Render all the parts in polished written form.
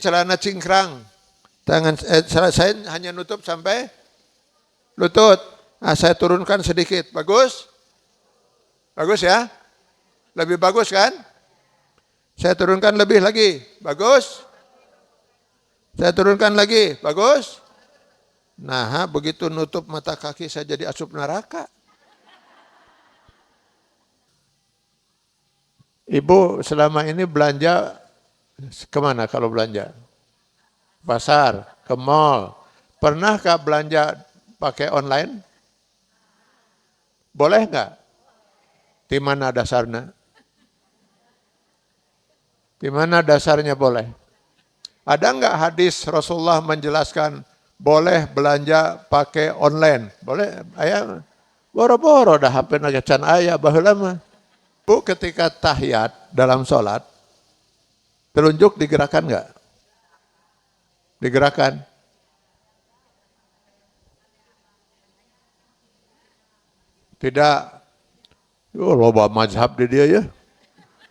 celana cingkrang. Saya hanya nutup sampai lutut. Nah, saya turunkan sedikit. Bagus? Bagus ya? Lebih bagus kan? Saya turunkan lebih lagi. Bagus? Saya turunkan lagi. Bagus? Nah, begitu nutup mata kaki saya jadi asup neraka. Ibu selama ini belanja kemana kalau belanja? Pasar, ke mall. Pernahkah belanja pakai online? Boleh nggak? Di mana dasarnya? Di mana dasarnya boleh? Ada nggak hadis Rasulullah menjelaskan boleh belanja pakai online? Boleh? Ayah, boro-boro dah HP nagecan ayah baheula mah. Bu, ketika tahiyat dalam sholat, telunjuk digerakkan nggak? Digerakkan. Tidak. Oh, loba mazhab di dia ya.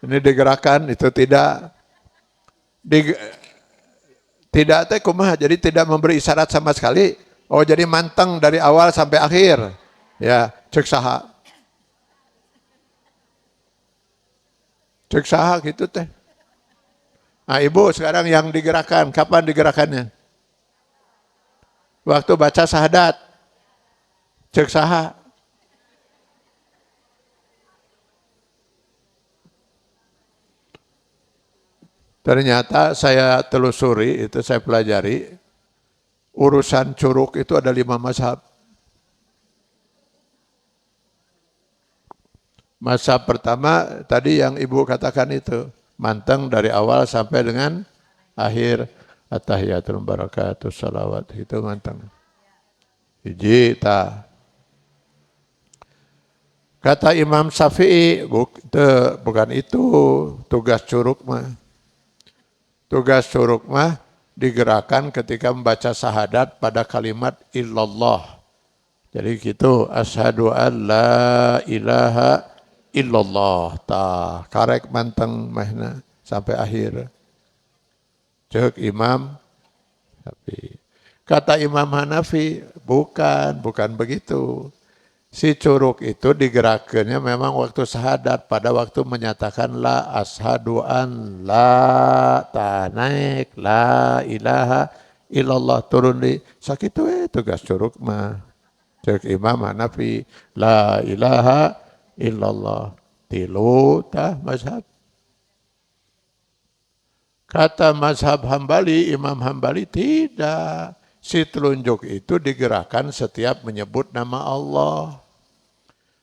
Ini digerakkan, itu tidak. Tidak teh kumaha, jadi tidak memberi isyarat sama sekali. Oh, jadi manteng dari awal sampai akhir. Ya, cek saha. Cek saha gitu teh. Nah, ibu sekarang yang digerakkan, kapan digerakkannya? Waktu baca syahadat. Cek saha. Ternyata saya telusuri, itu saya pelajari, urusan curug itu ada 5 mazhab. Mazhab pertama tadi yang ibu katakan itu, manteng dari awal sampai dengan akhir. At-tahiyatul barakatuh salawat, itu manteng. Hiji ta. Kata Imam Syafi'i, bukan itu tugas curug mah. Tugas curug mah digerakkan ketika membaca syahadat pada kalimat illallah. Jadi gitu, asyhadu an la ilaha illallah. Karek manteng mahna sampai akhir. Cek Imam Hanafi. Kata Imam Hanafi, bukan begitu. Si curug itu digerakkannya memang waktu syahadat, pada waktu menyatakan la ashadu an la naik la ilaha illallah turun di sakitu tugas curug mah. Cek Imam Hanafi la ilaha illallah tilu tah mazhab. Kata mazhab Hambali, Imam Hambali tidak. Si telunjuk itu digerakkan setiap menyebut nama Allah.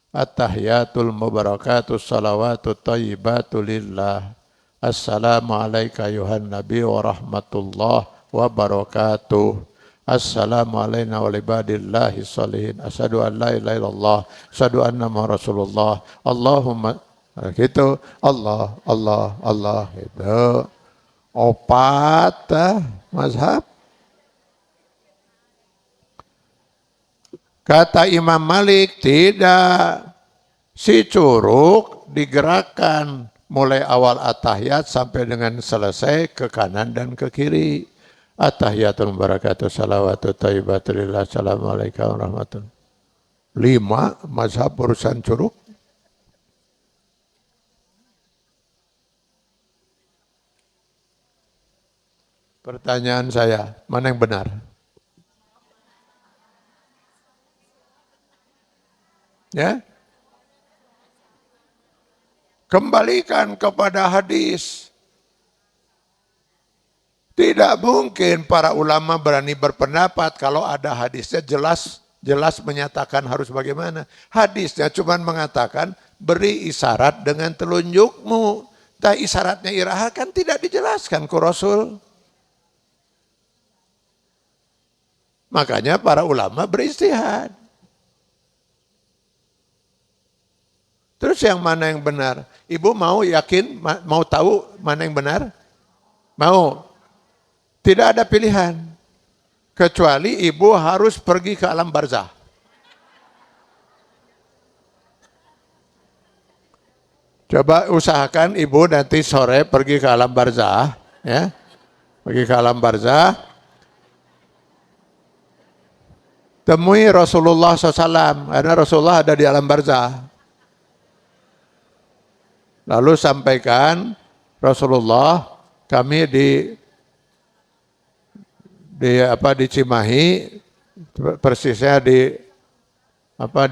At-tahiyatul mubarakatus salawatut thayyibatu lillah. Assalamu alayka ayuhan nabi wa rahmatullah wa barakatuh. Assalamu alayna wa libadillahi salihin. Asyhadu an la ilaha illallah. Asyhadu anna Muhammadar Rasulullah. Allahumma gitu. Allah itu. Opat mazhab. Kata Imam Malik, tidak. Si curug digerakkan mulai awal at-tahiyat sampai dengan selesai ke kanan dan ke kiri. At-tahiyatul barakatuh salawatu thayyibatu lillah. Assalamualaikum warahmatullahi wabarakatuh. 5 mazhab urusan curug. Pertanyaan saya, mana yang benar? Ya? Kembalikan kepada hadis. Tidak mungkin para ulama berani berpendapat kalau ada hadisnya jelas menyatakan harus bagaimana. Hadisnya cuma mengatakan beri isyarat dengan telunjukmu. Tak isyaratnya iraha kan tidak dijelaskan ke Rasul. Makanya para ulama beristihad. Terus yang mana yang benar? Ibu mau yakin, mau tahu mana yang benar? Mau. Tidak ada pilihan. Kecuali ibu harus pergi ke alam barzah. Coba usahakan ibu nanti sore pergi ke alam barzah. Ya. Pergi ke alam barzah, temui Rasulullah SAW, karena Rasulullah ada di alam barzah. Lalu sampaikan, Rasulullah, kami di Cimahi, persisnya di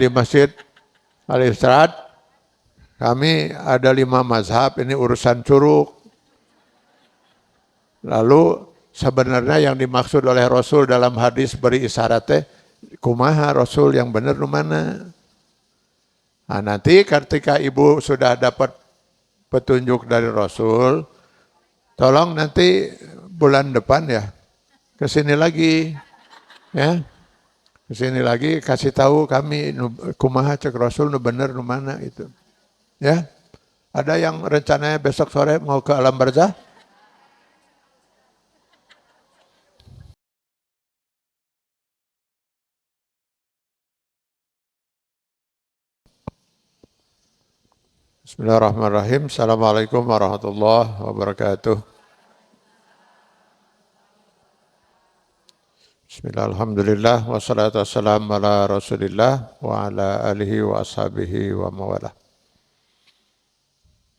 Masjid Al-Irsyad, kami ada 5 mazhab, ini urusan curug. Lalu sebenarnya yang dimaksud oleh Rasul dalam hadis beri isyaratnya, kumaha Rasul yang benar nu mana? Nah, nanti ketika ibu sudah dapat petunjuk dari Rasul, tolong nanti bulan depan ya, kesini lagi, ya, kesini lagi kasih tahu kami kumaha cek Rasul nu bener nu mana itu, ya. Ada yang rencananya besok sore mau ke alam barzah? Bismillahirrahmanirrahim. Assalamualaikum warahmatullahi wabarakatuh. Bismillahirrahmanirrahim. Wassalatu wassalamu ala Rasulillah wa ala alihi wa ashabihi wa mawalah.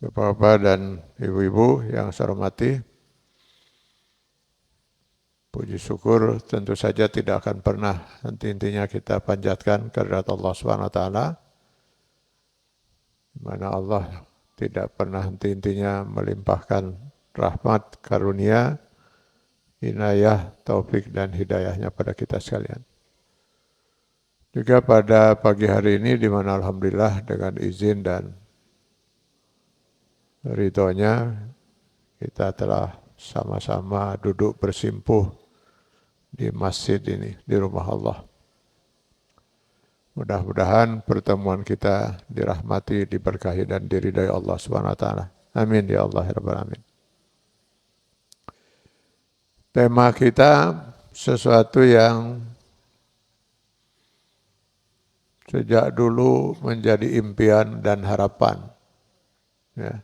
Bapak-bapak dan ibu-ibu yang saya hormati, puji syukur tentu saja tidak akan pernah henti-hentinya kita panjatkan kehadirat Allah Subhanahu wa taala, di mana Allah tidak pernah henti-hentinya melimpahkan rahmat, karunia, inayah, taufik dan hidayahnya pada kita sekalian. Juga pada pagi hari ini di mana alhamdulillah dengan izin dan ridhonya kita telah sama-sama duduk bersimpuh di masjid ini, di rumah Allah. Mudah-mudahan pertemuan kita dirahmati, diberkahi dan diridai Allah Subhanahu wa taala. Amin ya Allah ya rabbal alamin. Tema kita sesuatu yang sejak dulu menjadi impian dan harapan. Ya.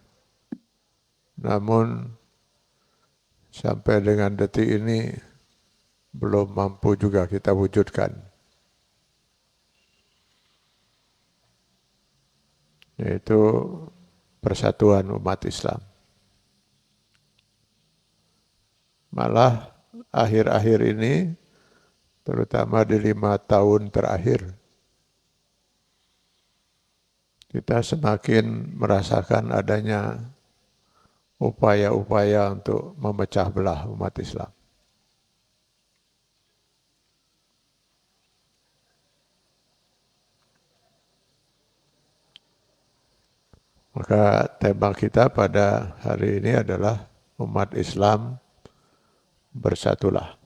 Namun sampai dengan detik ini belum mampu juga kita wujudkan. Yaitu persatuan umat Islam. Malah akhir-akhir ini, terutama di 5 tahun terakhir, kita semakin merasakan adanya upaya-upaya untuk memecah belah umat Islam. Maka tema kita pada hari ini adalah umat Islam bersatulah.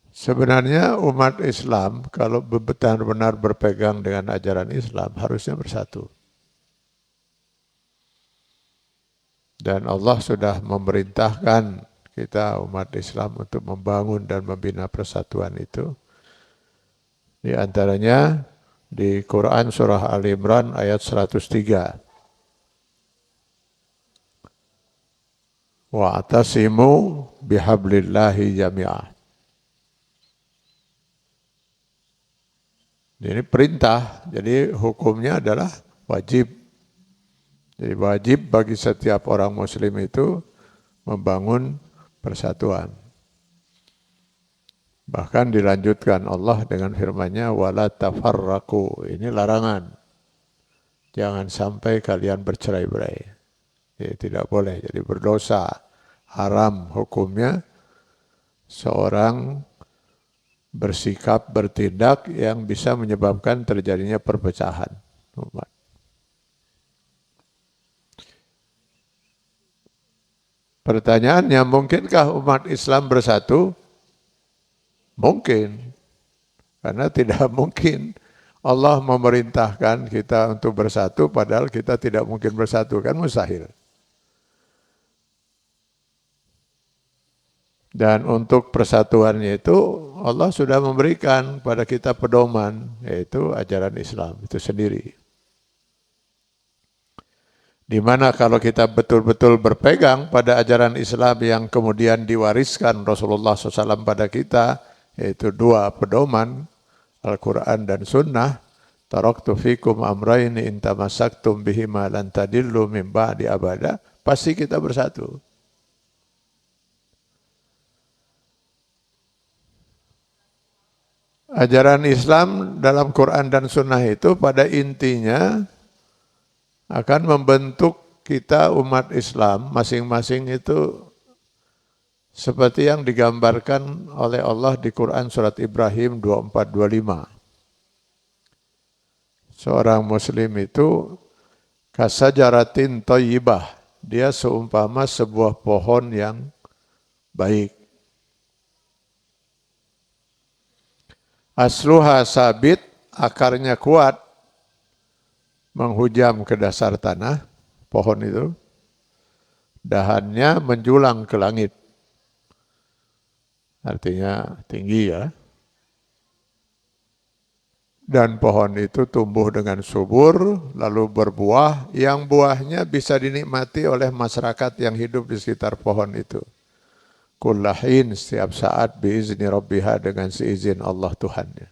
Sebenarnya umat Islam kalau benar-benar berpegang dengan ajaran Islam harusnya bersatu. Dan Allah sudah memerintahkan kita umat Islam untuk membangun dan membina persatuan itu. Di antaranya di Quran surah Ali Imran ayat 103. Wa'tasimu bihablillahi jami'ah. Ini perintah, jadi hukumnya adalah wajib. Jadi wajib bagi setiap orang muslim itu membangun persatuan. Bahkan dilanjutkan Allah dengan firman-Nya wala tafarraqu. Ini larangan. Jangan sampai kalian bercerai-berai. Jadi tidak boleh, jadi berdosa. Haram hukumnya seorang bersikap, bertindak yang bisa menyebabkan terjadinya perpecahan umat. Pertanyaannya, mungkinkah umat Islam bersatu? Mungkin. Karena tidak mungkin Allah memerintahkan kita untuk bersatu padahal kita tidak mungkin bersatu, kan mustahil. Dan untuk persatuannya itu Allah sudah memberikan pada kita pedoman, yaitu ajaran Islam itu sendiri. Di mana kalau kita betul-betul berpegang pada ajaran Islam yang kemudian diwariskan Rasulullah SAW pada kita, yaitu dua pedoman, Al-Quran dan Sunnah, taraktu fikum amraini in tamassaktum bihima lan tadillu min ba'di abada, pasti kita bersatu. Ajaran Islam dalam Quran dan Sunnah itu pada intinya akan membentuk kita umat Islam masing-masing itu seperti yang digambarkan oleh Allah di Quran surat Ibrahim 24-25. Seorang muslim itu kasajaratin thayyibah, dia seumpama sebuah pohon yang baik. Asluha sabit, akarnya kuat, menghujam ke dasar tanah, pohon itu. Dahannya menjulang ke langit. Artinya tinggi ya. Dan pohon itu tumbuh dengan subur, lalu berbuah, yang buahnya bisa dinikmati oleh masyarakat yang hidup di sekitar pohon itu. Kullahin, setiap saat, biizni rabbiha, dengan seizin Allah Tuhannya.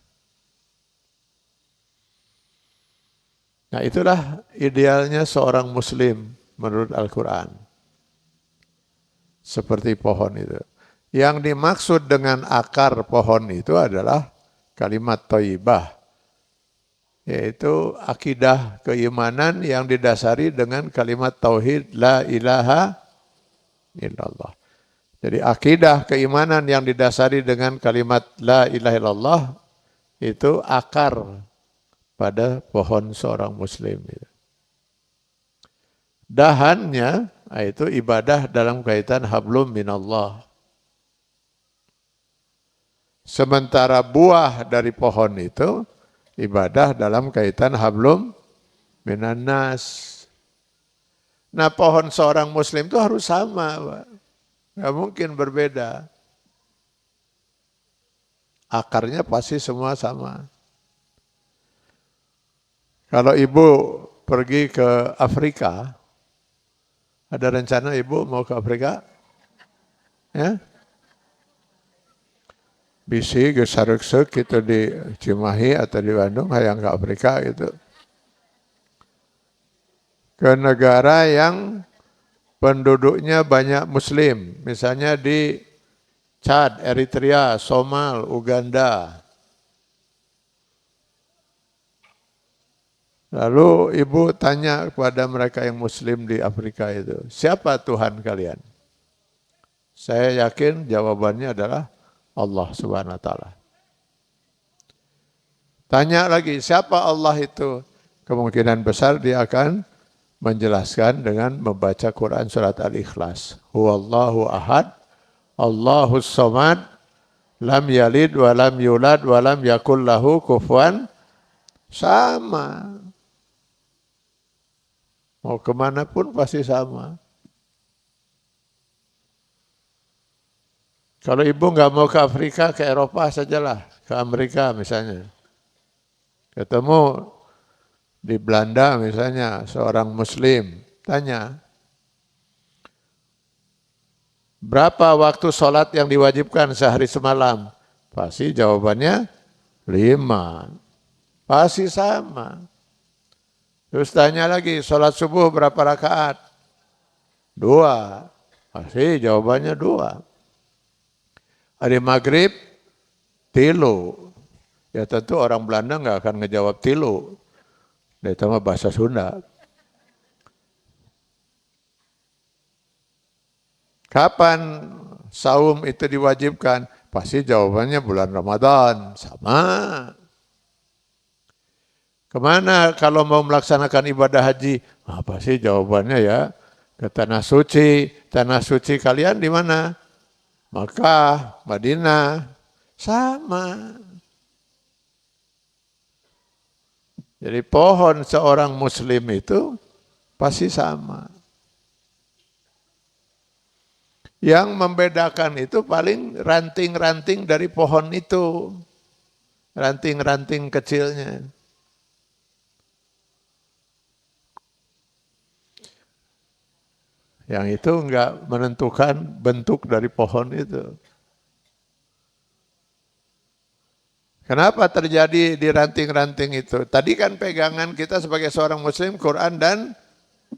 Nah itulah idealnya seorang muslim menurut Al-Quran. Seperti pohon itu. Yang dimaksud dengan akar pohon itu adalah kalimat thayyibah. Yaitu akidah keimanan yang didasari dengan kalimat tauhid la ilaha illallah. Jadi akidah keimanan yang didasari dengan kalimat la ilaha illallah itu akar pada pohon seorang muslim. Dahannya itu ibadah dalam kaitan hablum minallah. Sementara buah dari pohon itu ibadah dalam kaitan hablum minannas. Nah pohon seorang muslim itu harus sama, Pak. Nggak mungkin berbeda. Akarnya pasti semua sama. Kalau ibu pergi ke Afrika, ada rencana ibu mau ke Afrika? Ya? Bisi gesarek-sek gitu di Cimahi atau di Bandung, hayang ke Afrika gitu. Ke negara yang penduduknya banyak muslim, misalnya di Chad, Eritrea, Somal, Uganda. Lalu ibu tanya kepada mereka yang muslim di Afrika itu, siapa Tuhan kalian? Saya yakin jawabannya adalah Allah Subhanahu wa taala. Tanya lagi, siapa Allah itu? Kemungkinan besar dia akan menjelaskan dengan membaca Quran surat Al-Ikhlas. Huwallahu ahad, Allahus samad, lam yalid wa lam yulad wa lam yakul lahu kufuwan. Sama. Mau kemana pun pasti sama. Kalau ibu nggak mau ke Afrika, ke Eropa sajalah, ke Amerika misalnya. Ketemu di Belanda misalnya, seorang muslim, tanya, berapa waktu sholat yang diwajibkan sehari semalam? Pasti jawabannya 5. Pasti sama. Terus tanya lagi, sholat subuh berapa rakaat? 2. Pasti jawabannya 2. Hari maghrib, 3. Ya tentu orang Belanda nggak akan ngejawab 3. Dia tambah bahasa Sunda. Kapan saum itu diwajibkan? Pasti jawabannya bulan Ramadan. Sama. Kemana kalau mau melaksanakan ibadah haji? Apa sih jawabannya ya? Ke tanah suci. Tanah suci kalian di mana? Makkah, Madinah. Sama. Jadi pohon seorang muslim itu pasti sama. Yang membedakan itu paling ranting-ranting dari pohon itu. Ranting-ranting kecilnya. Yang itu enggak menentukan bentuk dari pohon itu. Kenapa terjadi di ranting-ranting itu? Tadi kan pegangan kita sebagai seorang muslim Quran dan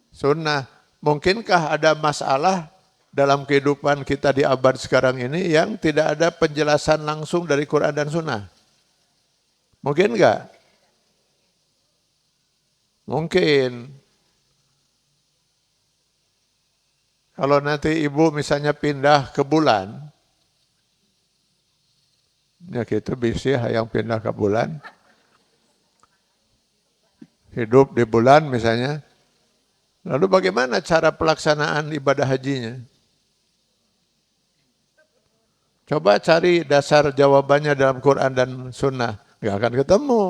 sunnah. Mungkinkah ada masalah dalam kehidupan kita di abad sekarang ini yang tidak ada penjelasan langsung dari Quran dan sunnah? Mungkin enggak? Mungkin. Kalau nanti ibu misalnya pindah ke bulan, ya gitu bisa yang pindah ke bulan, hidup di bulan misalnya, lalu bagaimana cara pelaksanaan ibadah hajinya? Coba cari dasar jawabannya dalam Quran dan Sunnah, nggak akan ketemu.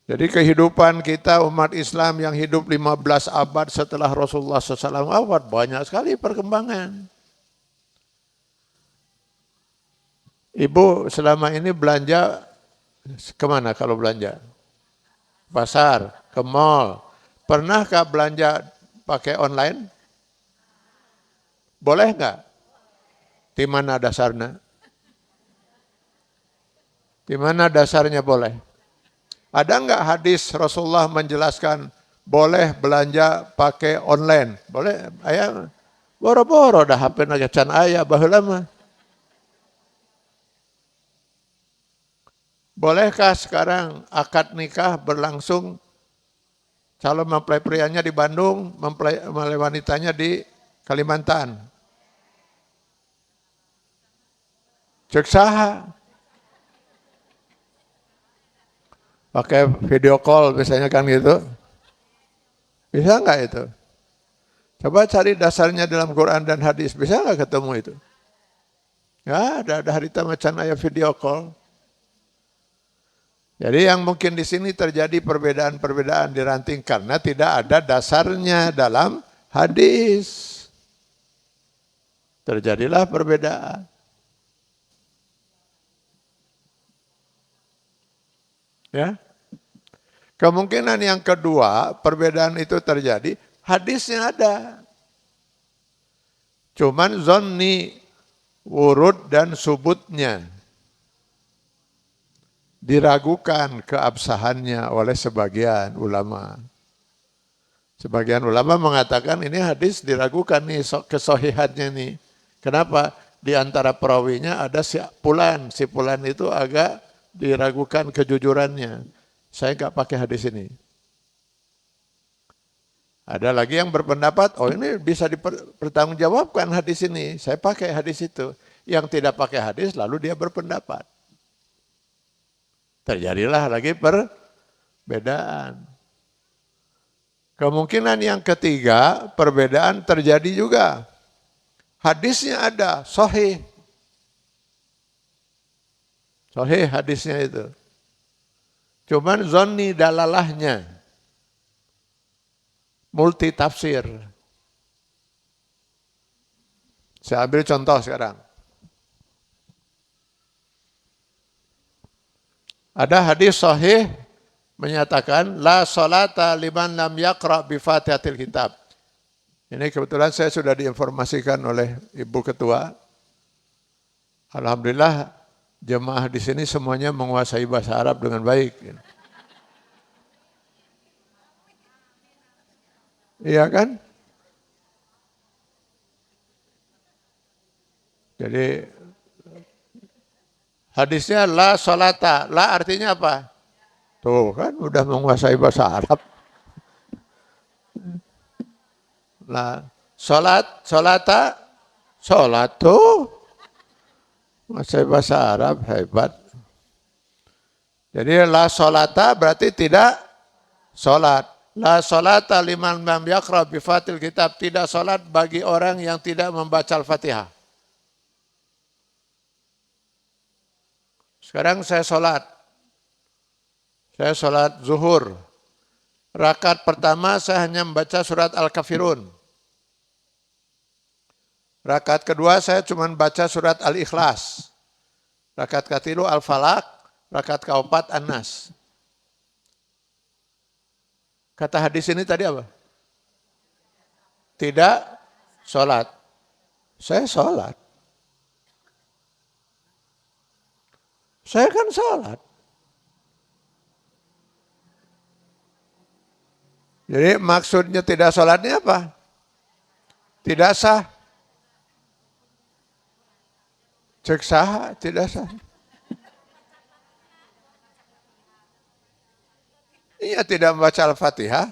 Jadi kehidupan kita umat Islam yang hidup 15 abad setelah Rasulullah SAW wafat, banyak sekali perkembangan. Ibu selama ini belanja kemana kalau belanja? Pasar, ke mall. Pernahkah belanja pakai online? Boleh nggak? Di mana dasarnya? Di mana dasarnya boleh? Ada nggak hadis Rasulullah menjelaskan boleh belanja pakai online? Boleh? Ayah, boro-boro dah HP aja can ayah baheula mah. Bolehkah sekarang akad nikah berlangsung calon mempelai prianya di Bandung, mempelai wanitanya di Kalimantan? Cek saha? Pakai video call biasanya kan gitu. Bisa nggak itu? Coba cari dasarnya dalam Quran dan hadis. Bisa nggak ketemu itu? Ya ada harita macan ayah video call. Jadi yang mungkin di sini terjadi perbedaan-perbedaan di ranting karena tidak ada dasarnya dalam hadis. Terjadilah perbedaan. Ya. Kemungkinan yang kedua, perbedaan itu terjadi, hadisnya ada. Cuman zonni, wurud dan subutnya diragukan keabsahannya oleh sebagian ulama. Sebagian ulama mengatakan ini hadis diragukan nih kesohihannya nih. Kenapa? Di antara perawinya ada si Fulan itu agak diragukan kejujurannya. Saya nggak pakai hadis ini. Ada lagi yang berpendapat, oh ini bisa dipertanggungjawabkan hadis ini. Saya pakai hadis itu. Yang tidak pakai hadis lalu dia berpendapat. Terjadilah lagi perbedaan. Kemungkinan yang ketiga, perbedaan terjadi juga. Hadisnya ada, sahih. Sahih hadisnya itu. Cuman zonni dalalahnya. Multi tafsir. Saya ambil contoh sekarang. Ada hadis sahih menyatakan la salata liman lam yaqra bi Fatihatil Kitab. Ini kebetulan saya sudah diinformasikan oleh Ibu Ketua. Alhamdulillah jemaah di sini semuanya menguasai bahasa Arab dengan baik. Iya kan? Jadi hadisnya la salata, la artinya apa? Tuh kan udah menguasai bahasa Arab. La salata, salat tuh menguasai bahasa Arab hebat. Jadi la salata berarti tidak salat. La salata liman lam yaqra bi Fatil Kitab, tidak salat bagi orang yang tidak membaca Al-Fatihah. Sekarang saya salat. Saya salat zuhur. Rakaat pertama saya hanya membaca surat Al-Kafirun. Rakaat kedua saya cuma baca surat Al-Ikhlas. Rakaat ketiga Al-Falaq, rakaat keempat An-Nas. Kata hadis ini tadi apa? tidak sholat. Saya sholat. Saya kan sholat. Jadi maksudnya tidak sholatnya apa? Tidak sah. Cek sah, tidak sah. Iya, tidak membaca Al-Fatihah.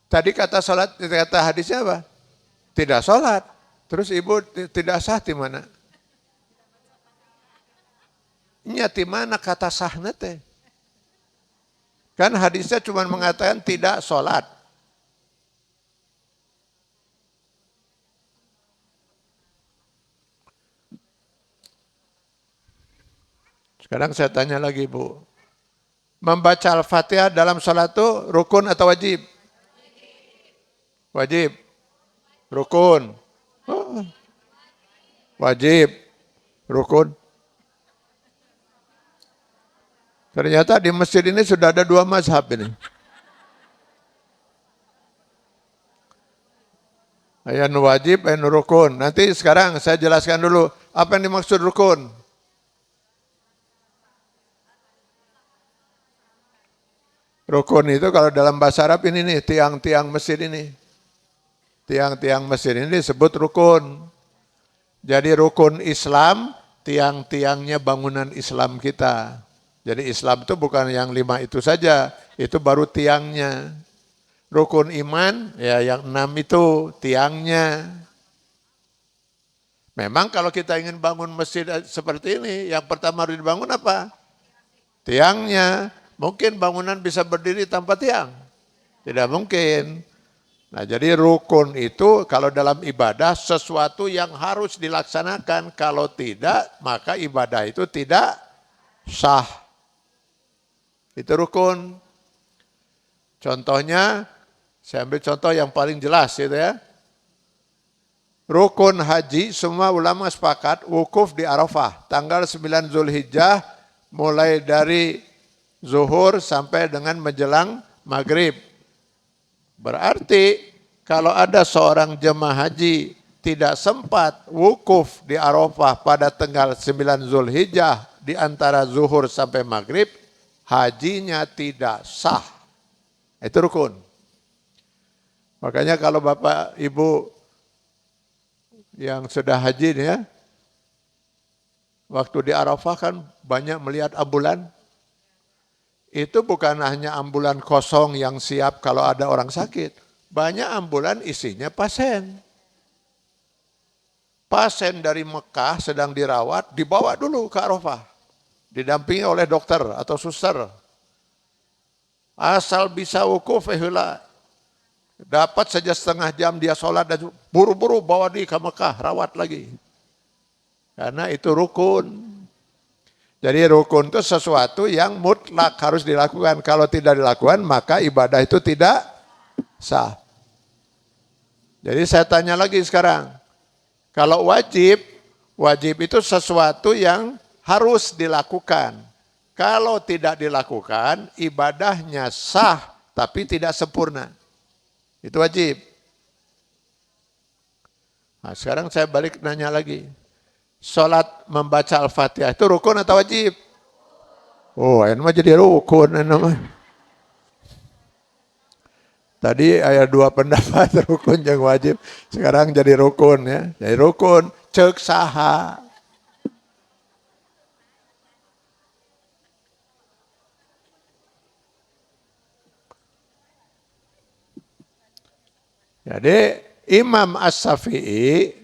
Tadi kata sholat, kata hadisnya apa? Tidak sholat. Terus ibu tidak sah di mana? Iya, di mana kata sahnya teh? Kan hadisnya cuma mengatakan tidak sholat. Sekarang saya tanya lagi Bu. Membaca Al-Fatihah dalam sholat itu rukun atau wajib? Wajib. Rukun. Oh. Wajib. Rukun. Ternyata di masjid ini sudah ada 2 mazhab ini. Ayan wajib, ayan rukun. Nanti sekarang saya jelaskan dulu apa yang dimaksud rukun. Rukun itu kalau dalam bahasa Arab ini nih, tiang-tiang masjid ini. Tiang-tiang masjid ini disebut rukun. Jadi rukun Islam, tiang-tiangnya bangunan Islam kita. Jadi Islam itu bukan yang 5 itu saja, itu baru tiangnya. Rukun iman, ya yang 6 itu tiangnya. Memang kalau kita ingin bangun masjid seperti ini, yang pertama harus dibangun apa? Tiangnya. Mungkin bangunan bisa berdiri tanpa tiang? Tidak mungkin. Nah jadi rukun itu kalau dalam ibadah sesuatu yang harus dilaksanakan. Kalau tidak, maka ibadah itu tidak sah. Itu rukun. Contohnya, saya ambil contoh yang paling jelas itu ya. Rukun haji, semua ulama sepakat wukuf di Arafah. Tanggal 9 Zulhijjah mulai dari zuhur sampai dengan menjelang maghrib. Berarti kalau ada seorang jemaah haji tidak sempat wukuf di Arafah pada tanggal 9 Zulhijjah di antara zuhur sampai maghrib, hajinya tidak sah. Itu rukun. Makanya kalau Bapak Ibu yang sudah haji nih ya, waktu di Arafah kan banyak melihat ambulan. Itu bukan hanya ambulan kosong yang siap kalau ada orang sakit. Banyak ambulan isinya pasien. Pasien dari Mekah sedang dirawat, dibawa dulu ke Arafah. Didampingi oleh dokter atau suster. Asal bisa wukuf, dapat saja setengah jam dia sholat dan buru-buru bawa dia ke Mekah, rawat lagi. Karena itu rukun. Jadi rukun itu sesuatu yang mutlak harus dilakukan. Kalau tidak dilakukan maka ibadah itu tidak sah. Jadi saya tanya lagi sekarang. Kalau wajib, wajib itu sesuatu yang harus dilakukan. Kalau tidak dilakukan, ibadahnya sah tapi tidak sempurna. Itu wajib. Nah, sekarang saya balik nanya lagi. Sholat membaca Al-Fatihah itu rukun atau wajib? Oh, ini mah jadi rukun. Tadi ada 2 pendapat rukun yang wajib. Sekarang jadi rukun ya. Jadi rukun, cek saha. Jadi Imam As-Syafi'i,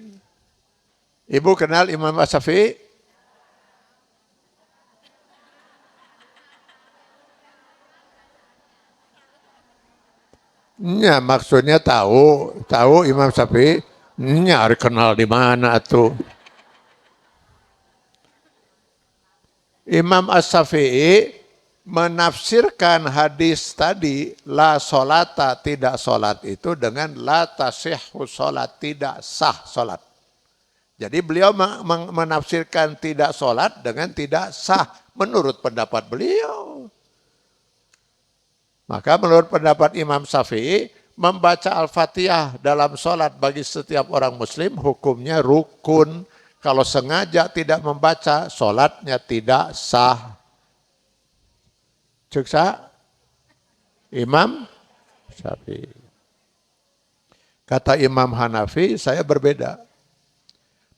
Ibu kenal Imam As-Syafi'i? Ya, maksudnya tahu Imam Syafi'i, nyari kenal di mana tuh. Imam As-Syafi'i menafsirkan hadis tadi, la sholata, tidak sholat itu dengan la tasihhu sholat, tidak sah sholat. Jadi beliau menafsirkan tidak sholat dengan tidak sah menurut pendapat beliau. Maka menurut pendapat Imam Syafi'i, membaca Al-Fatihah dalam sholat bagi setiap orang muslim hukumnya rukun. Kalau sengaja tidak membaca, sholatnya tidak sah. Cuksa Imam Syafi'i. Kata Imam Hanafi, saya berbeda.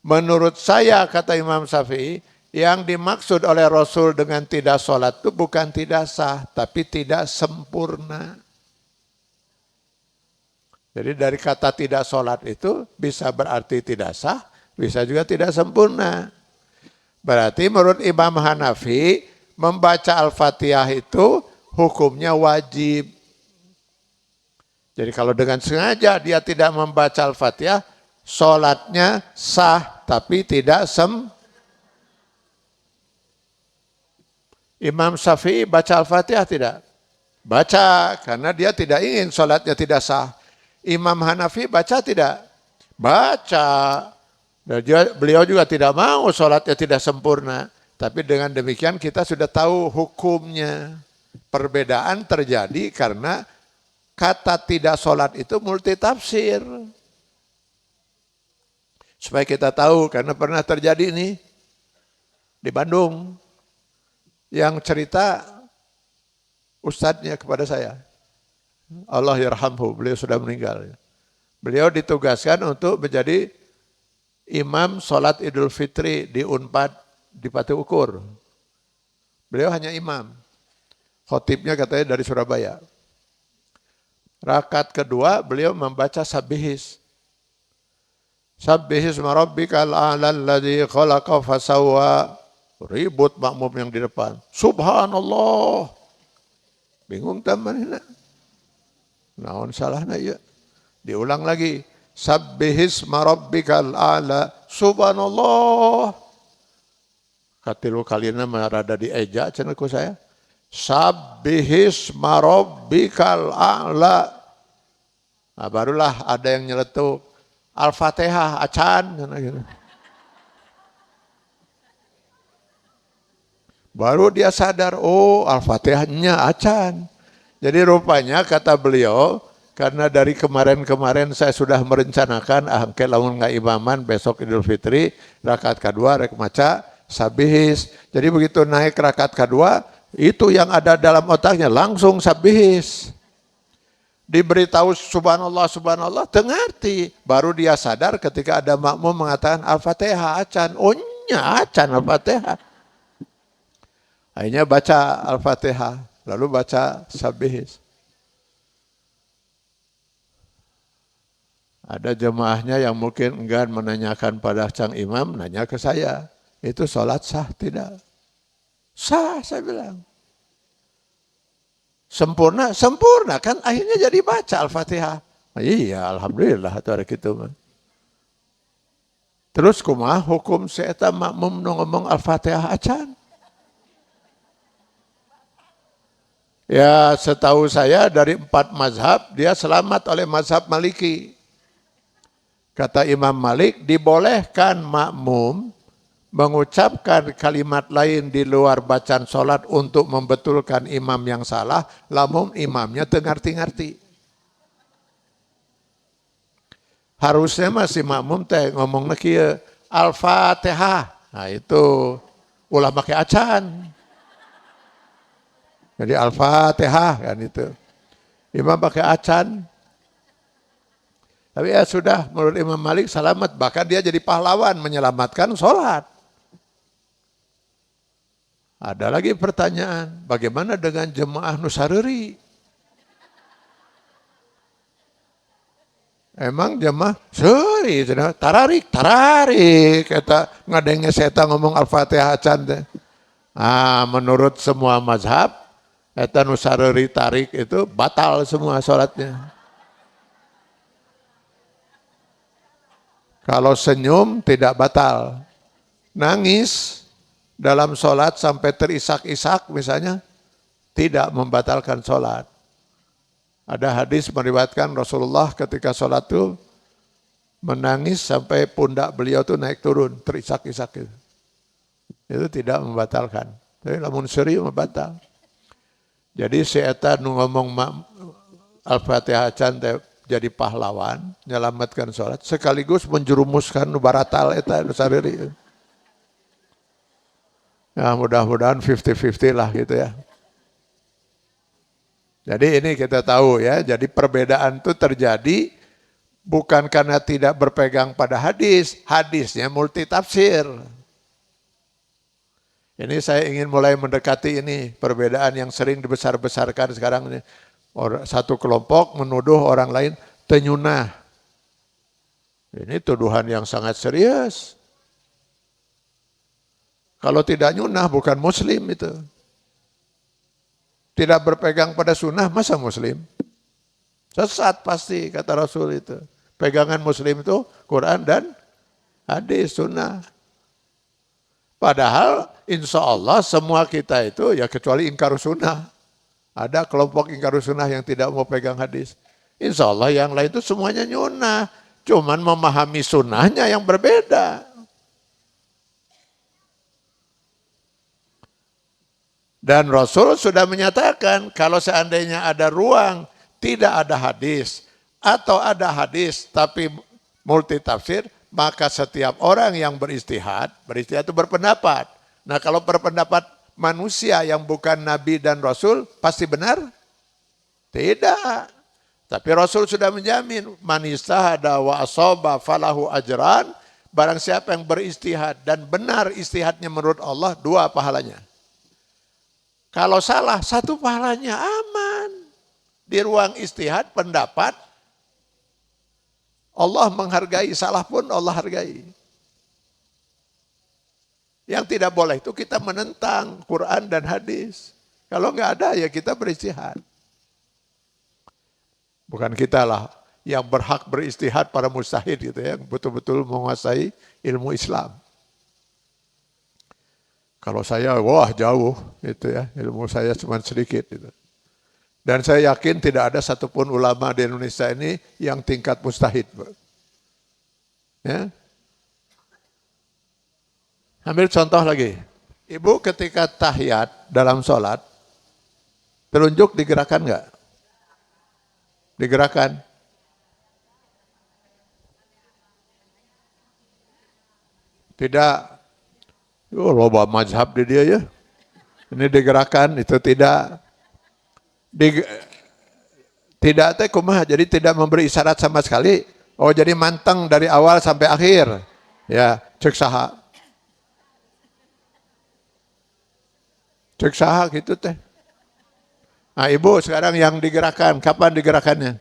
Menurut saya, kata Imam Syafi'i, yang dimaksud oleh Rasul dengan tidak sholat itu bukan tidak sah, tapi tidak sempurna. Jadi dari kata tidak sholat itu bisa berarti tidak sah, bisa juga tidak sempurna. Berarti menurut Imam Hanafi, membaca Al-Fatihah itu hukumnya wajib. Jadi kalau dengan sengaja dia tidak membaca Al-Fatihah, sholatnya sah tapi tidak Imam Syafi'i baca Al-Fatihah tidak? Baca, karena dia tidak ingin sholatnya tidak sah. Imam Hanafi baca tidak? Baca. Dan beliau juga tidak mau sholatnya tidak sempurna. Tapi dengan demikian kita sudah tahu hukumnya. Perbedaan terjadi karena kata tidak sholat itu multitafsir. Supaya kita tahu, karena pernah terjadi ini di Bandung. Yang cerita ustadznya kepada saya. Allah yarhamhu, beliau sudah meninggal. Beliau ditugaskan untuk menjadi imam sholat Idul Fitri di Unpad di Pati Ukur. Beliau hanya imam. Khotibnya katanya dari Surabaya. Rakaat kedua beliau membaca Sabbihis. Sabbihis marabbikal a'lal ladzi khalaqa fasawwa. Ribut makmum yang di depan. Subhanallah. Bingung teman. Naon salahna ya. Diulang lagi. Sabbihis marabbikal a'la. Subhanallah. Katilu kalina marada dieja cenah ku saya. Sabbihis marabbikal a'la. Nah, barulah ada yang nyeletuk. Al-Fatihah acan. Gitu. Baru dia sadar, oh Al-Fatihahnya acan. Jadi rupanya kata beliau, karena dari kemarin-kemarin saya sudah merencanakan, lamun nggak imaman besok Idul Fitri, rakaat kedua rek maca Sabbihis. Jadi begitu naik rakaat kedua, itu yang ada dalam otaknya langsung Sabbihis. Diberitahu subhanallah, subhanallah, tengerti. Baru dia sadar ketika ada makmum mengatakan Al-Fatihah acan. Oh nya acan Al-Fatihah. Akhirnya baca Al-Fatihah, lalu baca Sabbihis. Ada jemaahnya yang mungkin enggan menanyakan pada sang imam, nanya ke saya. Itu sholat sah tidak? Sah, saya bilang. Sempurna? Sempurna, kan akhirnya jadi baca Al-Fatihah. Iya, alhamdulillah, itu ada gitu. Terus kumaha hukum seeta makmum ngomong Al-Fatihah acan? Ya setahu saya dari 4 mazhab, dia selamat oleh mazhab Maliki. Kata Imam Malik, dibolehkan makmum mengucapkan kalimat lain di luar bacaan sholat untuk membetulkan imam yang salah, lamun imamnya teu ngarti-ngarti. Harusnya masih makmum teh ngomongna kieu, Al-Fatihah. Nah itu ulah make acan. Jadi Al-Fatihah kan itu. Imam pakai acan. Tapi ya sudah, menurut Imam Malik selamat. Bahkan dia jadi pahlawan menyelamatkan sholat. Ada lagi pertanyaan, bagaimana dengan jemaah Nusareri? Emang jemaah seri, tararik, kata ngadengnya setan ngomong Al-Fatihah acan teh. Menurut semua mazhab, eta Nusareri tarik itu batal semua sholatnya. Kalau senyum tidak batal. Nangis dalam sholat sampai terisak-isak misalnya, tidak membatalkan sholat. Ada hadis meriwayatkan Rasulullah ketika sholat itu menangis sampai pundak beliau itu naik turun, terisak-isak itu. Itu tidak membatalkan. Tapi lamun serius membatal. Jadi si eta nu ngomong Al-Fatihah can teh jadi pahlawan, nyelamatkan sholat, sekaligus menjerumuskan baratal eta sariri. Ya mudah-mudahan 50-50 lah gitu ya. Jadi ini kita tahu ya, jadi perbedaan itu terjadi bukan karena tidak berpegang pada hadis, hadisnya multitafsir. Ini saya ingin mulai mendekati ini, perbedaan yang sering dibesar-besarkan sekarang ini. Satu kelompok menuduh orang lain tenyunah. Ini tuduhan yang sangat serius. Kalau tidak nyunah bukan muslim itu. Tidak berpegang pada sunnah masa muslim? Sesat pasti kata Rasul itu. Pegangan muslim itu Quran dan hadis sunnah. Padahal insya Allah semua kita itu ya kecuali ingkar sunnah. Ada kelompok ingkar sunnah yang tidak mau pegang hadis. Insya Allah yang lain itu semuanya nyunah. Cuman memahami sunnahnya yang berbeda. Dan Rasul sudah menyatakan kalau seandainya ada ruang tidak ada hadis atau ada hadis tapi multitafsir, maka setiap orang yang beristihad itu berpendapat. Nah kalau berpendapat manusia yang bukan Nabi dan Rasul pasti benar? Tidak. Tapi Rasul sudah menjamin man istahada wa asaba falahu ajran, barang siapa yang beristihad dan benar istihadnya menurut Allah 2 pahalanya. Kalau salah 1 pahalanya aman. Di ruang istihad pendapat Allah menghargai, salah pun Allah hargai. Yang tidak boleh itu kita menentang Quran dan hadis. Kalau enggak ada ya kita beristihad. Bukan kita lah yang berhak beristihad, para mujtahid gitu ya, yang betul-betul menguasai ilmu Islam. Kalau saya wah jauh gitu ya, ilmu saya cuma sedikit gitu. Dan saya yakin tidak ada satupun ulama di Indonesia ini yang tingkat mujtahid. Ya. Ambil contoh lagi. Ibu ketika tahiyat dalam sholat, telunjuk digerakkan enggak? Digerakkan. Tidak. Oh, loba mazhab di dia ya. Ini digerakkan, itu tidak. Tidak teh kumaha, jadi tidak memberi isyarat sama sekali. Oh jadi manteng dari awal sampai akhir. Ya, cek saha. Cek saha gitu teh. Nah ibu sekarang yang digerakkan, kapan digerakkannya?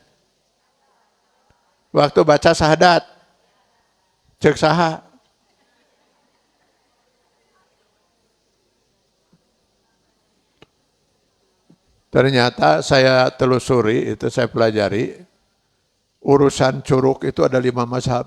Waktu baca syahadat. Cek saha. Ternyata saya telusuri, itu saya pelajari, urusan curug itu ada 5 mazhab.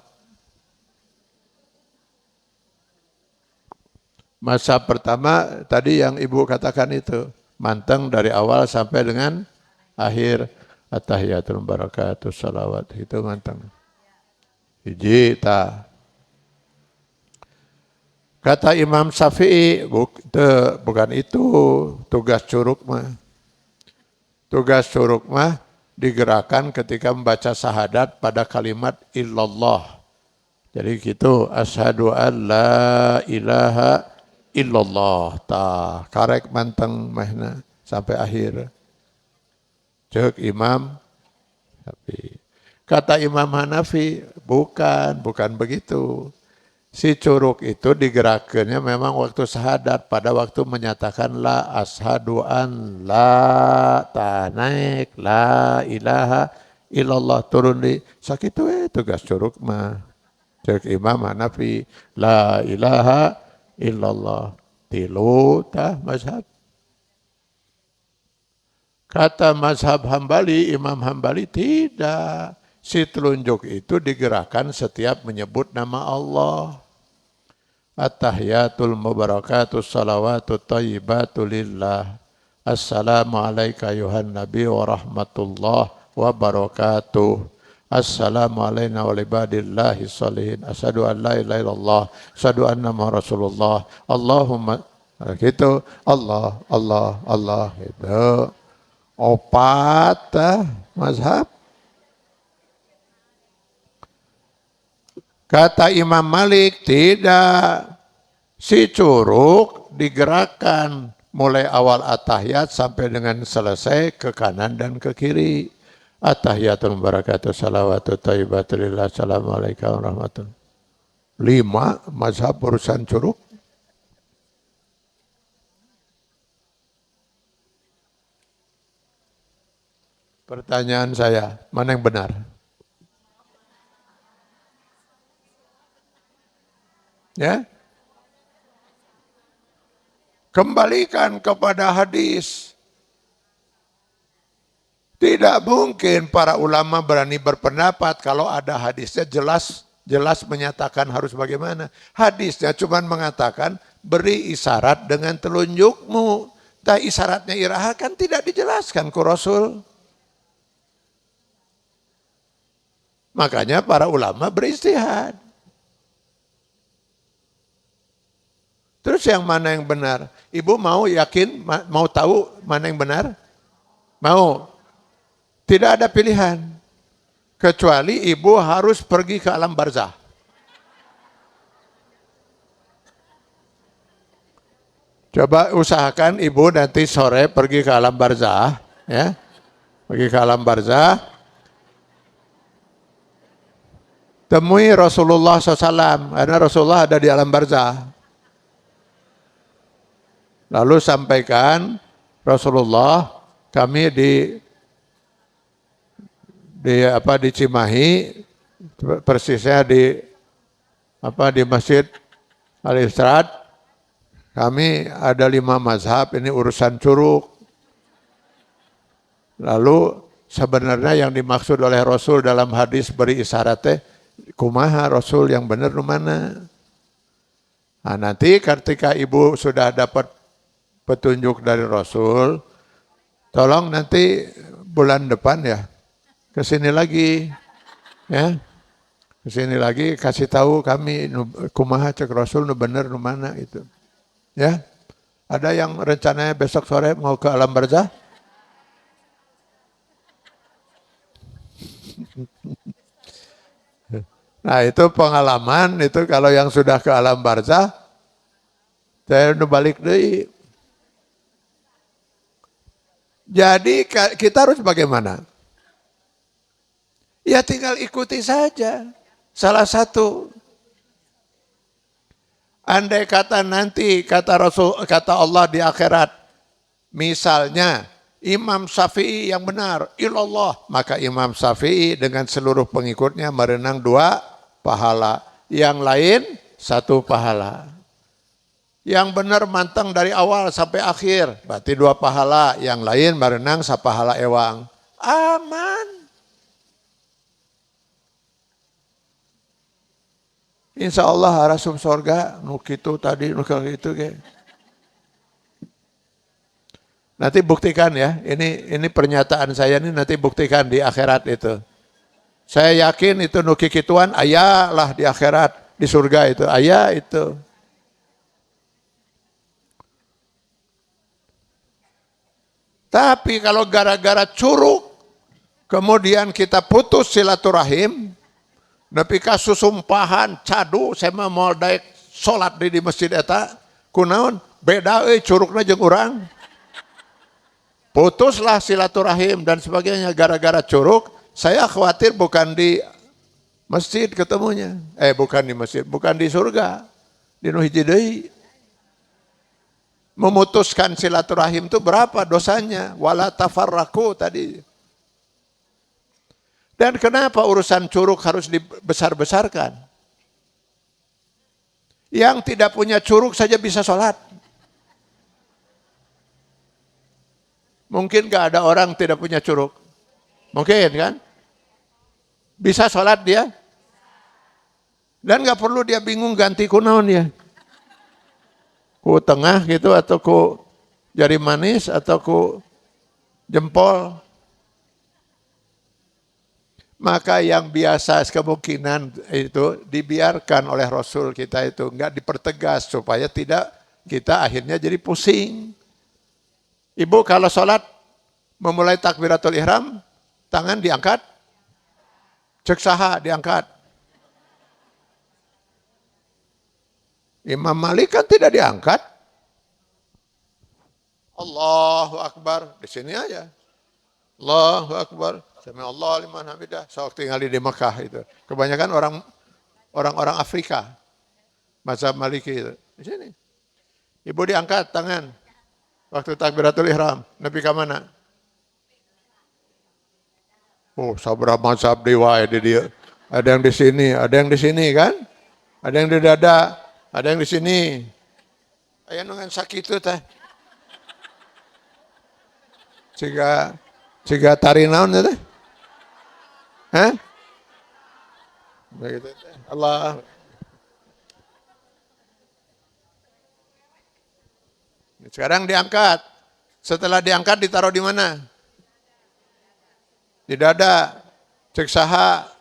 Mazhab pertama tadi yang ibu katakan itu, manteng dari awal sampai dengan akhir, at-tahiyatul barakatus salawat, itu manteng. Hiji ta. Kata Imam Syafi'i, bukan itu tugas curug mah. Tugas curug mah digerakkan ketika membaca syahadat pada kalimat illallah. Jadi gitu, asyhadu an la ilaha illallah. Karek manteng mahna sampai akhir. Cek Imam Hanafi. Kata Imam Hanafi, bukan begitu. Si curug itu digerakkannya memang waktu syahadat, pada waktu menyatakan la ashadu an la naik la ilaha illallah, turun di sakitu tugas curug mah. Cek Imam Hanafi la ilaha illallah tilu tah mazhab. Kata mazhab Hambali, Imam Hambali tidak. Si telunjuk itu digerakkan setiap menyebut nama Allah. At-tahiyatul mubarakatus salawatut thayyibatu lillah. Assalamu alayka ayuhan nabi wa rahmatullah wa barakatuh. Assalamu alayna wa libadillahi salihin. Asyhadu an la ilaha illallah. Asyhadu anna Muhammadar Rasulullah. Allahumma gitu. Allah itu. Opat mazhab. Kata Imam Malik, tidak. Si curug digerakkan mulai awal at-tahiyat sampai dengan selesai ke kanan dan ke kiri. At-tahiyatul barakatuh salawatu thayyibatulillah assalamualaikum warahmatullahi. 5 mazhab urusan curug. Pertanyaan saya, mana yang benar? Ya? Kembalikan kepada hadis. Tidak mungkin para ulama berani berpendapat kalau ada hadisnya jelas menyatakan harus bagaimana. Hadisnya cuma mengatakan beri isyarat dengan telunjukmu. Tapi isyaratnya iraha kan tidak dijelaskan ke Rasul. Makanya para ulama beristihad. Terus yang mana yang benar? Ibu mau yakin, mau tahu mana yang benar? Mau. Tidak ada pilihan. Kecuali ibu harus pergi ke alam barzah. Coba usahakan ibu nanti sore pergi ke alam barzah. Ya. Pergi ke alam barzah. Temui Rasulullah SAW. Karena Rasulullah ada di alam barzah. Lalu sampaikan Rasulullah, kami di Cimahi, persisnya di Masjid Al-Istirad, kami ada 5 mazhab, ini urusan curug. Lalu sebenarnya yang dimaksud oleh Rasul dalam hadis beri isyaratnya, kumaha Rasul yang benar mana? Nah, nanti ketika ibu sudah dapat petunjuk dari Rasul, tolong nanti bulan depan ya, kesini lagi, ya, kesini lagi kasih tahu kami kumaha cek Rasul nu bener nu mana itu, ya. Ada yang rencananya besok sore mau ke alam barzah? Nah itu pengalaman itu kalau yang sudah ke alam barzah, saya udah balik deh. Jadi kita harus bagaimana? Ya tinggal ikuti saja. Salah satu. Andai kata nanti kata Allah di akhirat, misalnya Imam Syafi'i yang benar, ilallah, maka Imam Syafi'i dengan seluruh pengikutnya merenang 2 pahala, yang lain 1 pahala. Yang benar mantang dari awal sampai akhir, berarti 2 pahala, yang lain merenang 1 pahala ewang. Aman. Insya Allah harasum sorga, nu kitu tadi, nu gitu ke. Nanti buktikan ya, ini pernyataan saya ini nanti buktikan di akhirat itu. Saya yakin itu nu kikituan aya lah di akhirat, di surga itu, aya itu. Tapi kalau gara-gara curug, kemudian kita putus silaturahim, nepi ka susumpahan, cadu, saya mau daek sholat di masjid eta, kunaon, beda curugna jeung urang. Putuslah silaturahim dan sebagainya gara-gara curug, saya khawatir bukan di masjid ketemunya. Bukan di masjid, bukan di surga. Di nu hiji deui. Memutuskan silaturahim itu berapa dosanya? Wala tafarraku tadi. Dan kenapa urusan curug harus dibesar-besarkan? Yang tidak punya curug saja bisa sholat. Mungkin gak ada orang tidak punya curug? Mungkin kan? Bisa sholat dia? Dan gak perlu dia bingung ganti kunaon ya. Ku tengah gitu atau ku jari manis atau ku jempol. Maka yang biasa kemungkinan itu dibiarkan oleh Rasul kita itu enggak dipertegas supaya tidak kita akhirnya jadi pusing. Ibu kalau sholat memulai takbiratul ihram, tangan diangkat, cek saha diangkat. Imam Malik kan tidak diangkat. Allahu Akbar, di sini aja. Allahu Akbar, sami Allah liman hamidah. Saya tinggal di Mekah itu. Kebanyakan orang Afrika, mazhab Maliki itu. Di sini. Ibu diangkat tangan waktu takbiratul ihram. Nabi ke mana? Oh, sabra mazhab dewa di dia. Ada yang di sini, ada yang di sini kan? Ada yang di dada, ada yang di sini. Aya nu ngan sakitu teh. Ciga tari naon teh? Hah? Begitu teh. Allah. Sekarang diangkat. Setelah diangkat ditaruh di mana? Di dada. Cek saha.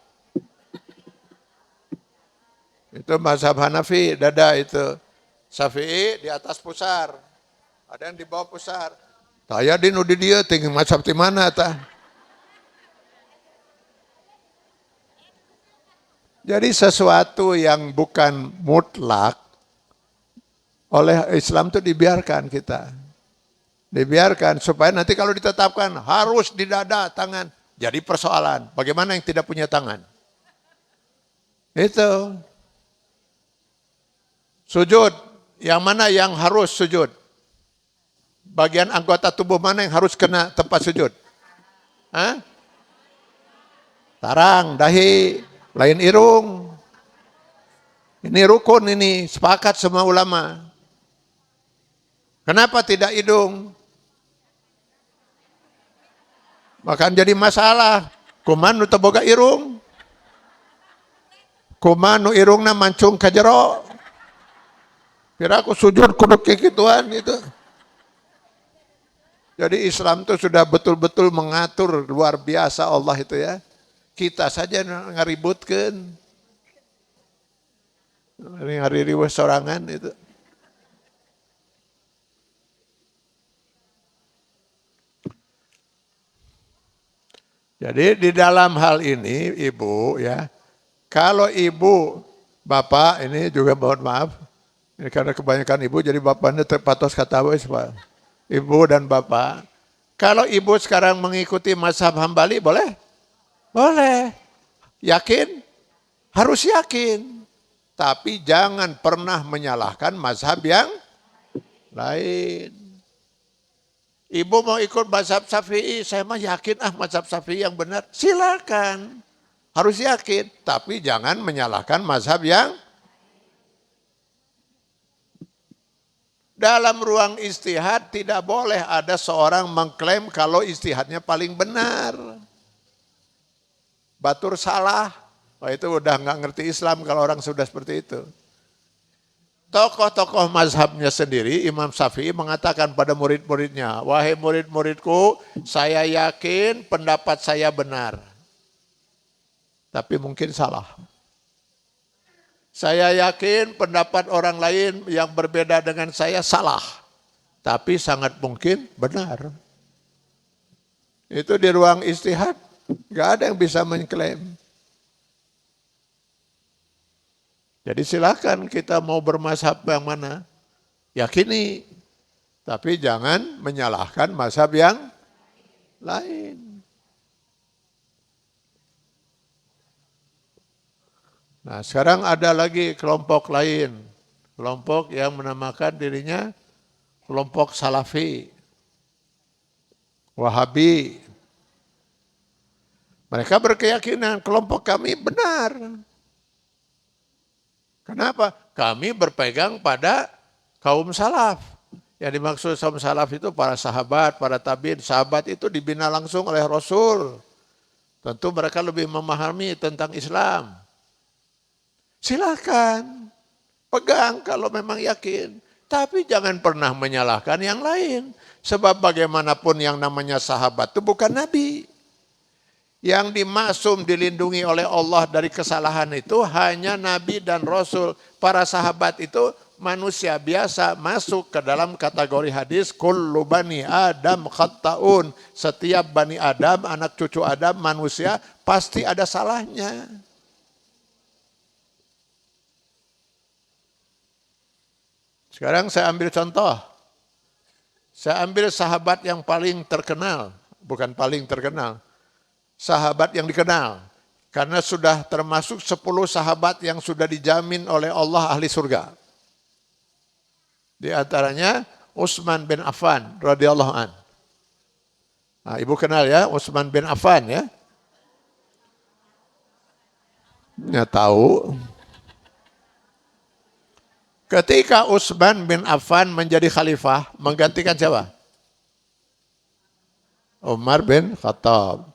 Itu mazhab Hanafi, dada itu. Syafi'i di atas pusar. Ada yang di bawah pusar. Taya di nu di dieu tinggi mazhab di mana tah? Jadi sesuatu yang bukan mutlak oleh Islam itu dibiarkan kita. Dibiarkan supaya nanti kalau ditetapkan harus di dada tangan. Jadi persoalan, bagaimana yang tidak punya tangan? Itu. Sujud, yang mana yang harus sujud? Bagian anggota tubuh mana yang harus kena tempat sujud? Hah? Tarang, dahi, lain irung. Ini rukun ini, sepakat semua ulama. Kenapa tidak hidung? Makan jadi masalah. Kuman nu teu boga irung. Kuman nu irungna mancung ka jero. Kira aku sujud kudu kikituan gitu. Jadi Islam itu sudah betul-betul mengatur luar biasa Allah itu ya. Kita saja ngaributkeun. Ngari-riweuh sorangan itu. Jadi di dalam hal ini Ibu ya, kalau Ibu, Bapak ini juga mohon maaf, ini karena kebanyakan Ibu jadi Bapaknya terpatos kata Pak. Ibu dan Bapak, kalau Ibu sekarang mengikuti mazhab Hambali boleh? Boleh. Yakin? Harus yakin. Tapi jangan pernah menyalahkan mazhab yang lain. Ibu mau ikut mazhab Syafi'i, saya mah yakin mazhab Syafi'i yang benar. Silakan. Harus yakin, tapi jangan menyalahkan mazhab yang dalam ruang istihad tidak boleh ada seorang mengklaim kalau istihadnya paling benar. Batur salah, wah itu udah nggak ngerti Islam kalau orang sudah seperti itu. Tokoh-tokoh mazhabnya sendiri, Imam Syafi'i mengatakan pada murid-muridnya, wahai murid-muridku, saya yakin pendapat saya benar. Tapi mungkin salah. Saya yakin pendapat orang lain yang berbeda dengan saya salah. Tapi sangat mungkin benar. Itu di ruang istihad, nggak ada yang bisa mengklaim. Jadi silakan kita mau bermazhab yang mana, yakini. Tapi jangan menyalahkan mazhab yang lain. Nah sekarang ada lagi kelompok lain. Kelompok yang menamakan dirinya kelompok Salafi, Wahabi. Mereka berkeyakinan kelompok kami benar. Kenapa? Kami berpegang pada kaum salaf. Yang dimaksud kaum salaf itu para sahabat, para tabi'in. Sahabat itu dibina langsung oleh Rasul. Tentu mereka lebih memahami tentang Islam. Silakan, pegang kalau memang yakin. Tapi jangan pernah menyalahkan yang lain. Sebab bagaimanapun yang namanya sahabat itu bukan Nabi. Yang dimaksum dilindungi oleh Allah dari kesalahan itu hanya Nabi dan Rasul. Para sahabat itu manusia biasa masuk ke dalam kategori hadis kullu bani Adam khatta'un. Setiap bani Adam, anak cucu Adam, manusia pasti ada salahnya. Sekarang saya ambil contoh. Saya ambil sahabat yang paling terkenal, bukan paling terkenal, sahabat yang dikenal. Karena sudah termasuk 10 sahabat yang sudah dijamin oleh Allah ahli surga. Di antaranya Utsman bin Affan radhiyallahu an. Nah, ibu kenal ya Utsman bin Affan ya? Ya tahu. Ketika Utsman bin Affan menjadi khalifah, menggantikan siapa? Umar bin Khattab.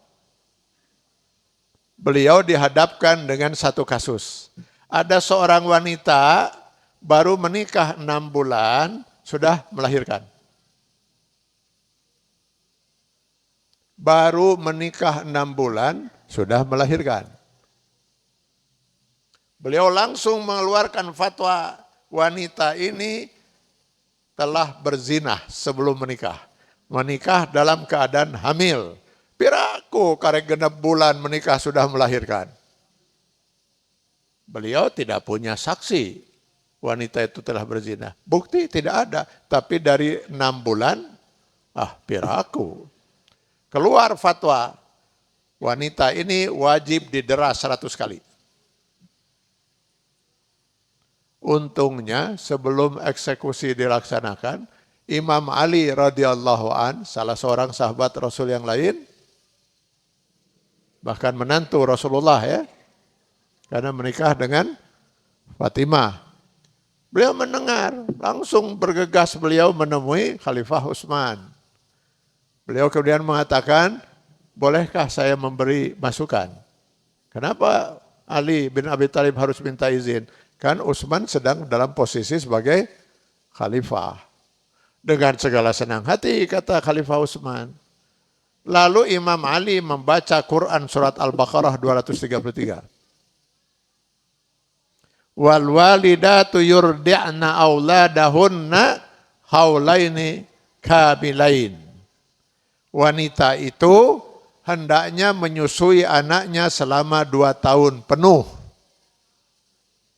Beliau dihadapkan dengan satu kasus. Ada seorang wanita baru menikah 6 bulan, sudah melahirkan. Baru menikah 6 bulan, sudah melahirkan. Beliau langsung mengeluarkan fatwa, wanita ini telah berzinah sebelum menikah. Menikah dalam keadaan hamil. Piraku karek 6 bulan menikah sudah melahirkan. Beliau tidak punya saksi wanita itu telah berzina. Bukti tidak ada. Tapi dari 6 bulan, piraku. Keluar fatwa, wanita ini wajib didera 100 kali. Untungnya sebelum eksekusi dilaksanakan, Imam Ali radhiyallahu an, salah seorang sahabat Rasul yang lain, bahkan menantu Rasulullah ya, karena menikah dengan Fatimah. Beliau mendengar, langsung bergegas beliau menemui Khalifah Utsman. Beliau kemudian mengatakan, bolehkah saya memberi masukan? Kenapa Ali bin Abi Thalib harus minta izin? Kan Utsman sedang dalam posisi sebagai khalifah. Dengan segala senang hati, kata Khalifah Utsman. Lalu Imam Ali membaca Quran surat Al-Baqarah 233. Wal walidatu yurdi'na auladahunna haulaini kamilain. Wanita itu hendaknya menyusui anaknya selama 2 tahun penuh.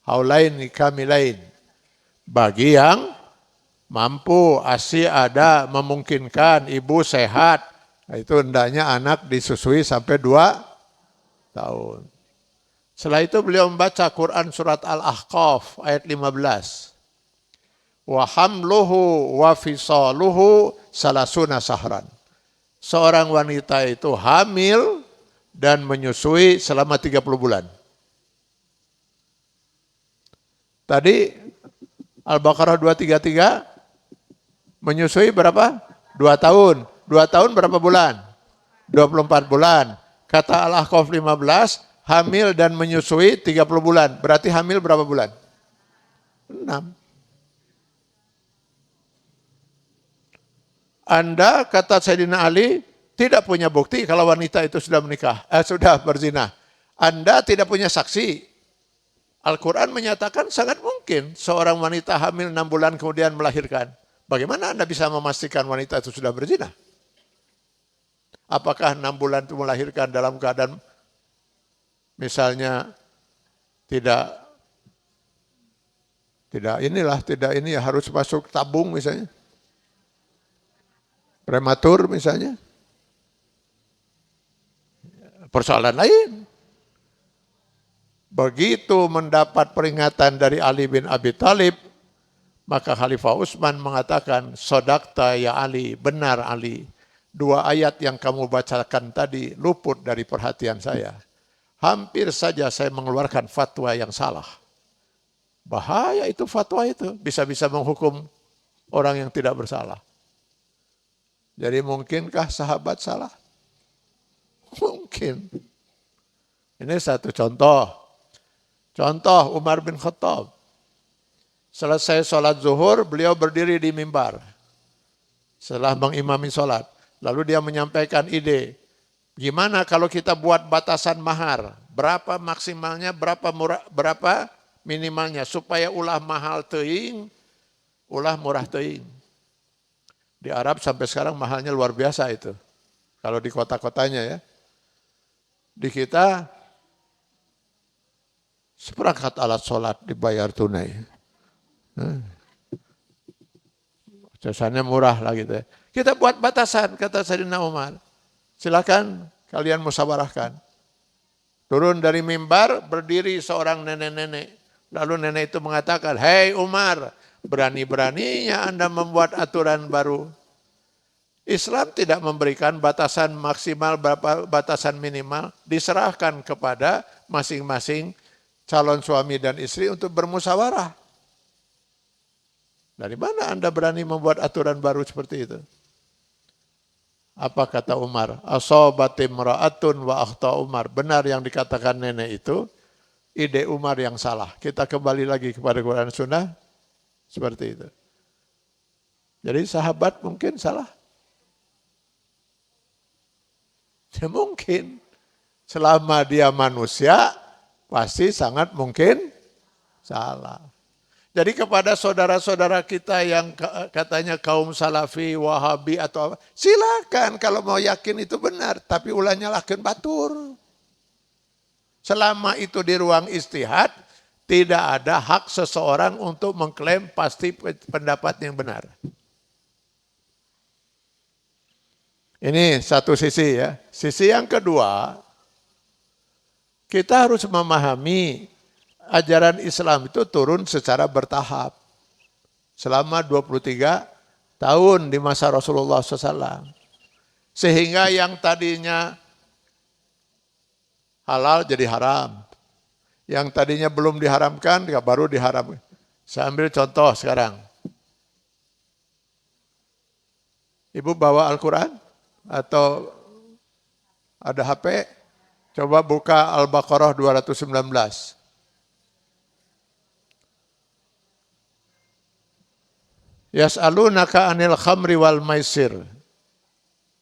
Haulaini kamilain. Bagi yang mampu, ASI ada, memungkinkan, ibu sehat, itu hendaknya anak disusui sampai 2 tahun. Setelah itu beliau membaca Quran surat Al-Ahqaf ayat 15. Wa hamluhu wa fisaluhu salasuna sahran. Seorang wanita itu hamil dan menyusui selama 30 bulan. Tadi Al-Baqarah 233 menyusui berapa? 2 tahun. 2 tahun berapa bulan? 24 bulan. Kata Al-Ahqaf 15, hamil dan menyusui 30 bulan. Berarti hamil berapa bulan? 6. Anda, kata Sayyidina Ali, tidak punya bukti kalau wanita itu sudah menikah, sudah berzina. Anda tidak punya saksi. Al-Quran menyatakan sangat mungkin seorang wanita hamil 6 bulan kemudian melahirkan. Bagaimana Anda bisa memastikan wanita itu sudah berzina? Apakah 6 bulan itu melahirkan dalam keadaan misalnya tidak ini harus masuk tabung misalnya. Prematur misalnya. Persoalan lain. Begitu mendapat peringatan dari Ali bin Abi Thalib, maka Khalifah Utsman mengatakan, "Sodakta ya Ali, benar Ali. 2 ayat yang kamu bacakan tadi luput dari perhatian saya. Hampir saja saya mengeluarkan fatwa yang salah." Bahaya itu fatwa itu, bisa-bisa menghukum orang yang tidak bersalah. Jadi mungkinkah sahabat salah? Mungkin. Ini satu contoh. Contoh Umar bin Khattab. Selesai sholat zuhur, beliau berdiri di mimbar. Setelah mengimami sholat. Lalu dia menyampaikan ide, gimana kalau kita buat batasan mahar? Berapa maksimalnya, berapa minimalnya, supaya ulah mahal teuing, ulah murah teuing. Di Arab sampai sekarang mahalnya luar biasa itu. Kalau di kota-kotanya ya. Di kita, seperangkat alat sholat dibayar tunai. Kesannya murah lah gitu. Kita buat batasan, kata Sayyidina Umar. Silakan kalian musyawarahkan. Turun dari mimbar, berdiri seorang nenek-nenek. Lalu nenek itu mengatakan, "Hei Umar, berani-beraninya Anda membuat aturan baru. Islam tidak memberikan batasan maksimal, batasan minimal. Diserahkan kepada masing-masing calon suami dan istri untuk bermusyawarah. Dari mana Anda berani membuat aturan baru seperti itu?" Apa kata Umar? Asobatim ra'atun wa akhta Umar. Benar yang dikatakan nenek itu, ide Umar yang salah. Kita kembali lagi kepada Quran Sunnah, seperti itu. Jadi sahabat mungkin salah? Ya mungkin. Selama dia manusia, pasti sangat mungkin salah. Jadi kepada saudara-saudara kita yang katanya kaum salafi, wahabi atau apa, silakan kalau mau yakin itu benar, tapi ulahnya lakin batur. Selama itu di ruang istihad, tidak ada hak seseorang untuk mengklaim pasti pendapat yang benar. Ini satu sisi ya. Sisi yang kedua, kita harus memahami ajaran Islam itu turun secara bertahap. Selama 23 tahun di masa Rasulullah SAW. Sehingga yang tadinya halal jadi haram. Yang tadinya belum diharamkan, baru diharamkan. Saya ambil contoh sekarang. Ibu bawa Al-Quran? Atau ada HP? Coba buka Al-Baqarah 219. Yas'alunaka anil khamri wal maisir.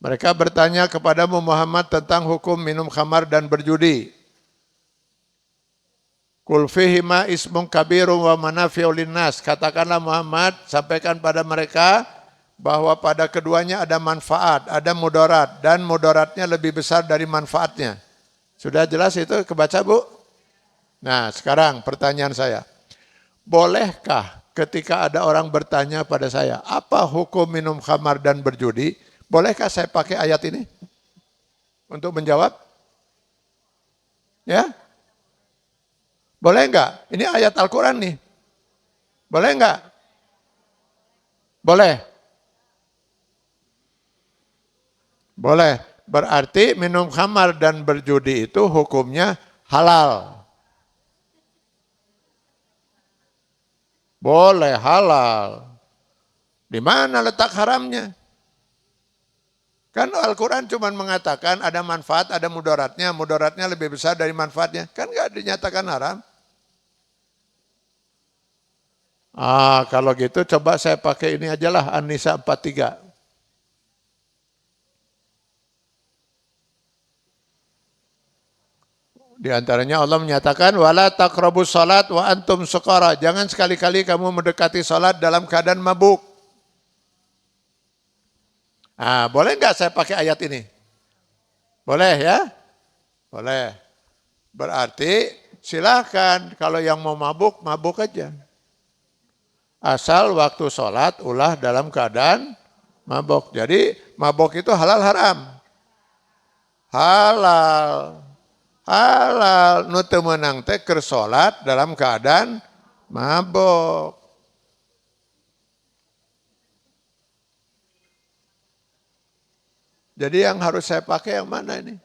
Mereka bertanya kepadamu Muhammad tentang hukum minum khamar dan berjudi. Qul fihima ismun kabirun wa manafi'u linnas. Katakanlah Muhammad, sampaikan pada mereka bahwa pada keduanya ada manfaat, ada mudarat, dan mudaratnya lebih besar dari manfaatnya. Sudah jelas itu kebaca Bu? Nah sekarang pertanyaan saya. Bolehkah ketika ada orang bertanya pada saya, apa hukum minum khamar dan berjudi? Bolehkah saya pakai ayat ini untuk menjawab? Ya? Boleh enggak? Ini ayat Al-Quran nih. Boleh enggak? Boleh. Boleh. Berarti minum khamar dan berjudi itu hukumnya halal. Boleh halal. Di mana letak haramnya? Kan Al-Quran cuma mengatakan ada manfaat, ada mudaratnya. Mudaratnya lebih besar dari manfaatnya. Kan nggak dinyatakan haram. Kalau gitu coba saya pakai ini aja lah, An-Nisa 43. Di antaranya Allah menyatakan wala taqrabus salat wa antum sukara. Jangan sekali-kali kamu mendekati salat dalam keadaan mabuk. Boleh enggak saya pakai ayat ini? Boleh ya? Boleh. Berarti silakan kalau yang mau mabuk, mabuk aja. Asal waktu salat ulah dalam keadaan mabuk. Jadi mabuk itu halal haram? Halal. Halal, nu teu meunang teh keur salat dalam keadaan mabok. Jadi yang harus saya pakai yang mana ini?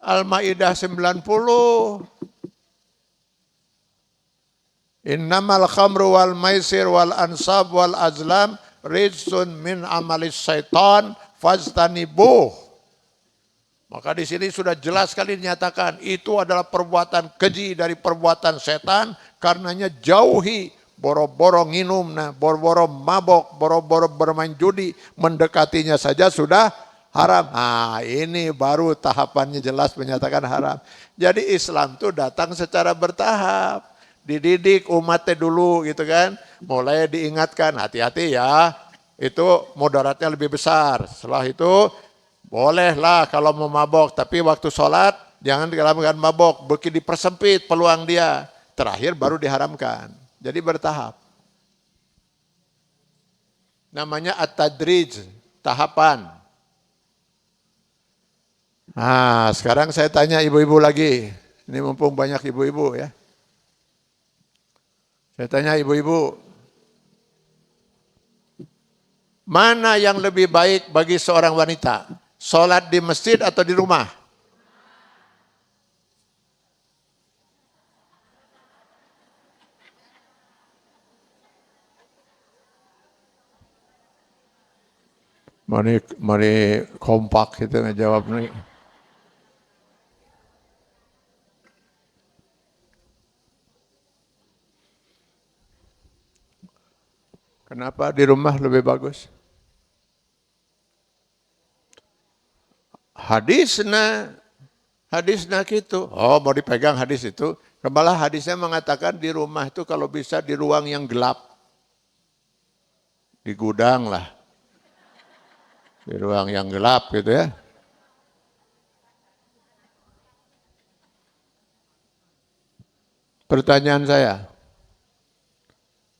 Al-Maidah 90. Innamal khamru wal maisir wal ansab wal azlam rijsun min amalis syaitan fajtanibuh. Maka di sini sudah jelas sekali dinyatakan itu adalah perbuatan keji dari perbuatan setan, karenanya jauhi boro-boro nginum, boro-boro mabok, boro-boro bermain judi, mendekatinya saja sudah haram. Ini baru tahapannya jelas menyatakan haram. Jadi Islam itu datang secara bertahap, dididik umatnya dulu gitu kan, mulai diingatkan hati-hati ya, itu mudaratnya lebih besar. Setelah itu bolehlah kalau mau mabok, tapi waktu sholat jangan dilakukan mabok, begitu dipersempit peluang dia. Terakhir baru diharamkan. Jadi bertahap. Namanya at-tadrij, tahapan. Nah, sekarang saya tanya ibu-ibu lagi. Ini mumpung banyak ibu-ibu ya. Saya tanya ibu-ibu, mana yang lebih baik bagi seorang wanita? Sholat di masjid atau di rumah? Mari kompak gitu ngejawab nih. Kenapa di rumah lebih bagus? Hadisnya gitu. Oh, mau dipegang hadis itu. Malah hadisnya mengatakan di rumah itu kalau bisa di ruang yang gelap. Di gudang lah. Di ruang yang gelap gitu ya. Pertanyaan saya,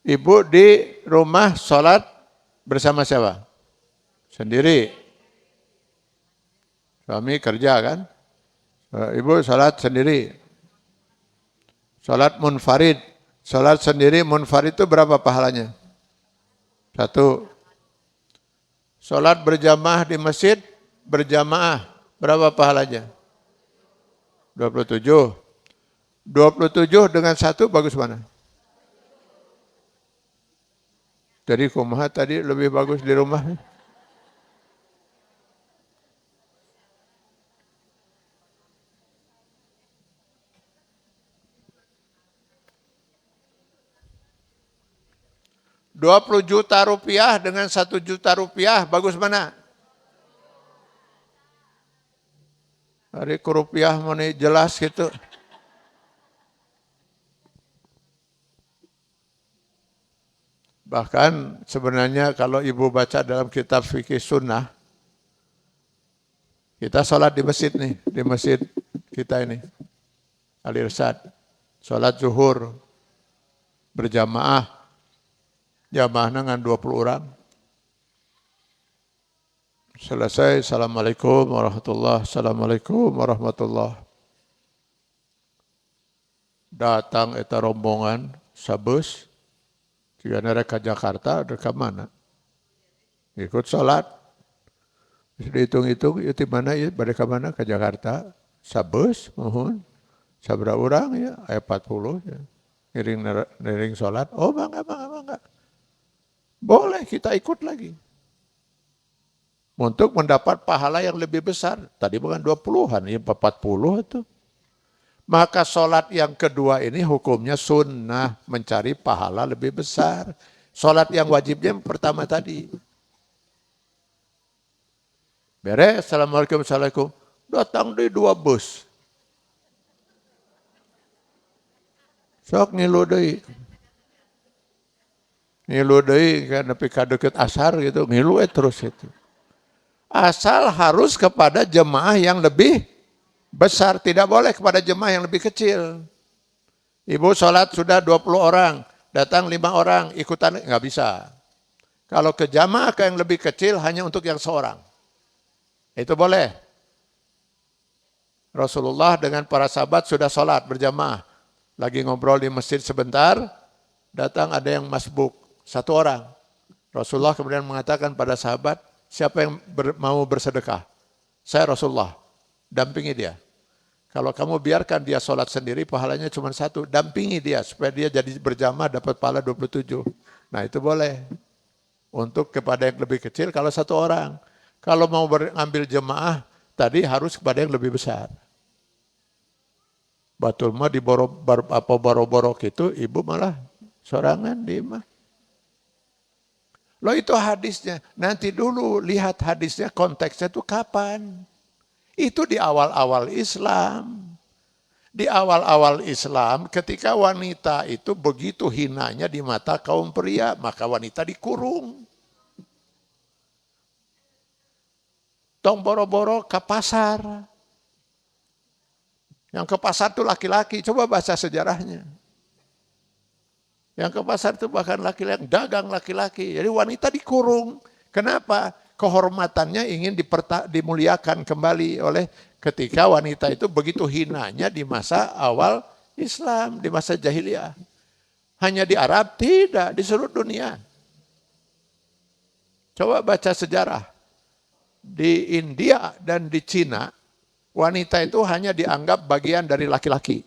ibu di rumah sholat bersama siapa? Sendiri. Suami kerja kan? Ibu sholat sendiri. Sholat munfarid. Sholat sendiri munfarid itu berapa pahalanya? 1. Sholat berjamaah di masjid, berjamaah. Berapa pahalanya? 27. 27 dengan 1 bagus mana? Jadi kumaha tadi lebih bagus di rumah. 20 juta rupiah dengan 1 juta rupiah, bagus mana? Hari ke rupiah mana jelas gitu. Bahkan sebenarnya kalau ibu baca dalam kitab fikih sunnah, kita sholat di masjid nih, di masjid kita ini, Al-Irsyad. Sholat zuhur, berjamaah, jamaah dengan 20 orang. Selesai, Assalamualaikum warahmatullahi wabarakatuh. Assalamualaikum warahmatullahi wabarakatuh. Datang eta rombongan, sabus, jika mereka Jakarta, mereka mana? Ikut sholat. Dihitung-hitung, itu mana ya? Mereka mana ke Jakarta? Sabus, mohon. Sabra orang ya, ayat 40 ya. Ngiring sholat. Oh bangga. Boleh kita ikut lagi. Untuk mendapat pahala yang lebih besar. Tadi bukan 20-an, ya 40 itu. Maka sholat yang kedua ini hukumnya sunnah, mencari pahala lebih besar. Sholat yang wajibnya yang pertama tadi. Beres, Assalamualaikum, Assalamualaikum. Datang di 2 bus. Sok ngilu deui. Ngilu deui kan nepi ka deukeut asar gitu, ngilu terus itu. Asal harus kepada jemaah yang lebih besar, tidak boleh kepada jemaah yang lebih kecil. Ibu sholat sudah 20 orang, datang 5 orang, ikutan nggak bisa. Kalau ke jamaah yang lebih kecil hanya untuk yang seorang. Itu boleh. Rasulullah dengan para sahabat sudah sholat berjamaah. Lagi ngobrol di masjid sebentar, datang ada yang masbuk, 1 orang. Rasulullah kemudian mengatakan pada sahabat, siapa yang mau bersedekah? Saya Rasulullah, dampingi dia. Kalau kamu biarkan dia sholat sendiri, pahalanya cuma 1, dampingi dia supaya dia jadi berjamaah dapat pahala 27. Nah itu boleh. Untuk kepada yang lebih kecil kalau 1 orang. Kalau mau mengambil jemaah, tadi harus kepada yang lebih besar. Batul mah di boro-borok itu, ibu malah sorangan di mah. Loh itu hadisnya. Nanti dulu lihat hadisnya konteksnya itu kapan. Itu di awal-awal Islam. Di awal-awal Islam ketika wanita itu begitu hinanya di mata kaum pria, maka wanita dikurung. Tong boro-boro ke pasar. Yang ke pasar itu laki-laki, coba baca sejarahnya. Yang ke pasar itu bahkan laki-laki, dagang laki-laki. Jadi wanita dikurung. Kenapa? Kehormatannya ingin dimuliakan kembali oleh ketika wanita itu begitu hinanya di masa awal Islam, di masa jahiliyah. Hanya di Arab? Tidak, di seluruh dunia. Coba baca sejarah. Di India dan di Cina, wanita itu hanya dianggap bagian dari laki-laki.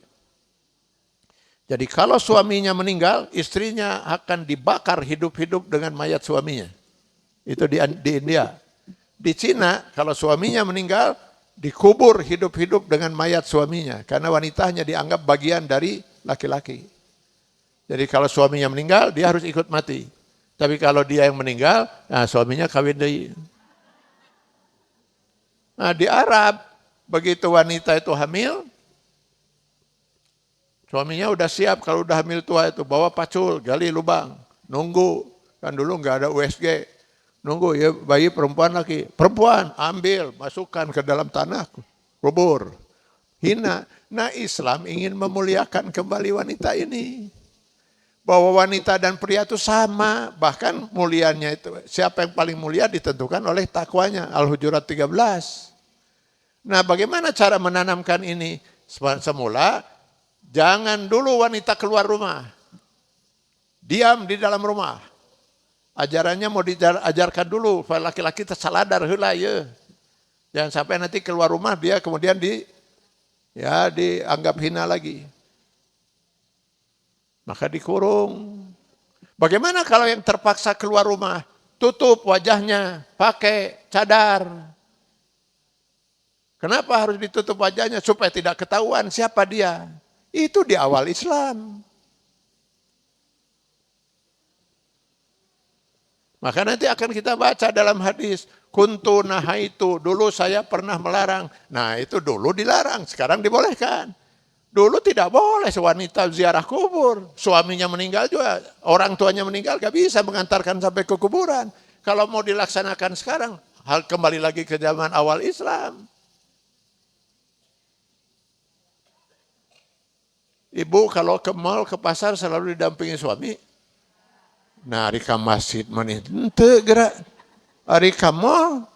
Jadi kalau suaminya meninggal, istrinya akan dibakar hidup-hidup dengan mayat suaminya. Itu di India. Di Cina, kalau suaminya meninggal, dikubur hidup-hidup dengan mayat suaminya. Karena wanita hanya dianggap bagian dari laki-laki. Jadi kalau suaminya meninggal, dia harus ikut mati. Tapi kalau dia yang meninggal, nah suaminya kawin deui. Nah di Arab, begitu wanita itu hamil, suaminya udah siap kalau udah hamil tua itu, bawa pacul, gali lubang, nunggu. Kan dulu nggak ada USG, nunggu ya bayi perempuan lagi. Perempuan, ambil, masukkan ke dalam tanah, kubur. Hina. Nah Islam ingin memuliakan kembali wanita ini. Bahwa wanita dan pria itu sama, bahkan mulianya itu, siapa yang paling mulia ditentukan oleh takwanya, Al-Hujurat 13. Nah bagaimana cara menanamkan ini? Semula, jangan dulu wanita keluar rumah. Diam di dalam rumah. Ajarannya mau diajarkan dulu, laki-laki tersaladar heula ya. Jangan sampai nanti keluar rumah dia kemudian dianggap hina lagi. Maka dikurung. Bagaimana kalau yang terpaksa keluar rumah? Tutup wajahnya, pakai cadar. Kenapa harus ditutup wajahnya? Supaya tidak ketahuan siapa dia. Itu di awal Islam. Maka nanti akan kita baca dalam hadis. Kuntu nahaitu, dulu saya pernah melarang. Nah itu dulu dilarang, sekarang dibolehkan. Dulu tidak boleh wanita ziarah kubur. Suaminya meninggal juga, orang tuanya meninggal gak bisa mengantarkan sampai ke kuburan. Kalau mau dilaksanakan sekarang, hal kembali lagi ke zaman awal Islam. Ibu kalau ke mall, ke pasar selalu didampingi suami. Nah, hari ke masjid mana ente gerak. Hari ke mall,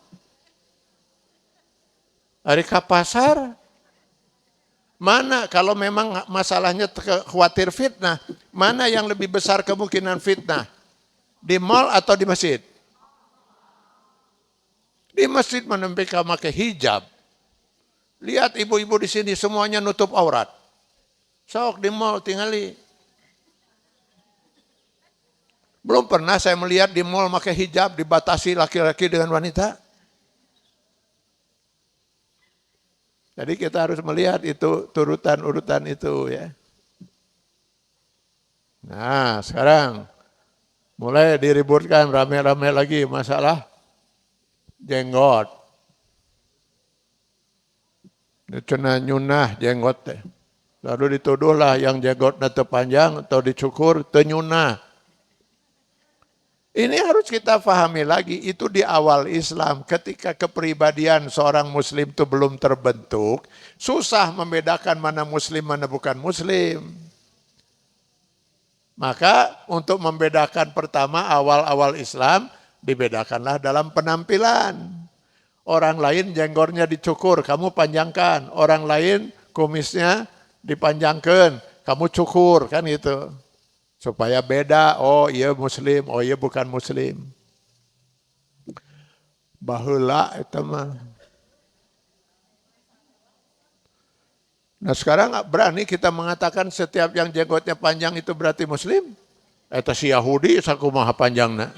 hari ke pasar. Mana kalau memang masalahnya khawatir fitnah, mana yang lebih besar kemungkinan fitnah? Di mall atau di masjid? Di masjid mana mereka pakai hijab. Lihat ibu-ibu di sini semuanya nutup aurat. Sok di mall tingali. Belum pernah saya melihat di mall pakai hijab dibatasi laki-laki dengan wanita. Jadi kita harus melihat itu urutan itu ya. Nah sekarang mulai diributkan rame-rame lagi masalah jenggot. Cenah nyunah jenggot teh. Lalu dituduhlah yang jenggotnya terpanjang atau dicukur tenyunah. Ini harus kita pahami lagi, itu di awal Islam. Ketika kepribadian seorang muslim itu belum terbentuk, susah membedakan mana muslim, mana bukan muslim. Maka untuk membedakan pertama awal-awal Islam, dibedakanlah dalam penampilan. Orang lain jenggotnya dicukur, kamu panjangkan. Orang lain kumisnya dipanjangkan, kamu cukur, kan gitu. Supaya beda, oh iya muslim, oh iya bukan muslim. Baheula itu mah. Nah sekarang berani kita mengatakan setiap yang jenggotnya panjang itu berarti muslim? Eta si Yahudi sakumaha panjangna.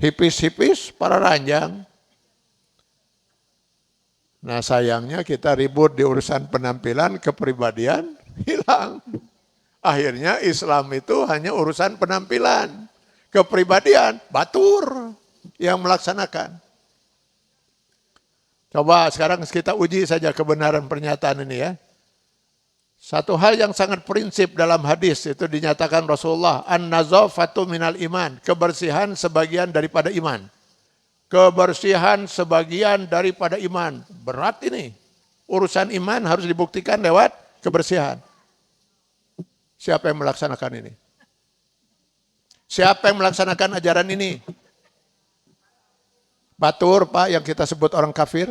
Hipis-hipis para ranjang. Nah sayangnya kita ribut di urusan penampilan, kepribadian hilang. Akhirnya Islam itu hanya urusan penampilan. Kepribadian, batur yang melaksanakan. Coba sekarang kita uji saja kebenaran pernyataan ini ya. Satu hal yang sangat prinsip dalam hadis itu dinyatakan Rasulullah. An-nazafatu minal iman. Kebersihan sebagian daripada iman. Kebersihan sebagian daripada iman. Berat ini. Urusan iman harus dibuktikan lewat kebersihan. Siapa yang melaksanakan ini? Siapa yang melaksanakan ajaran ini? Batur, Pak, yang kita sebut orang kafir.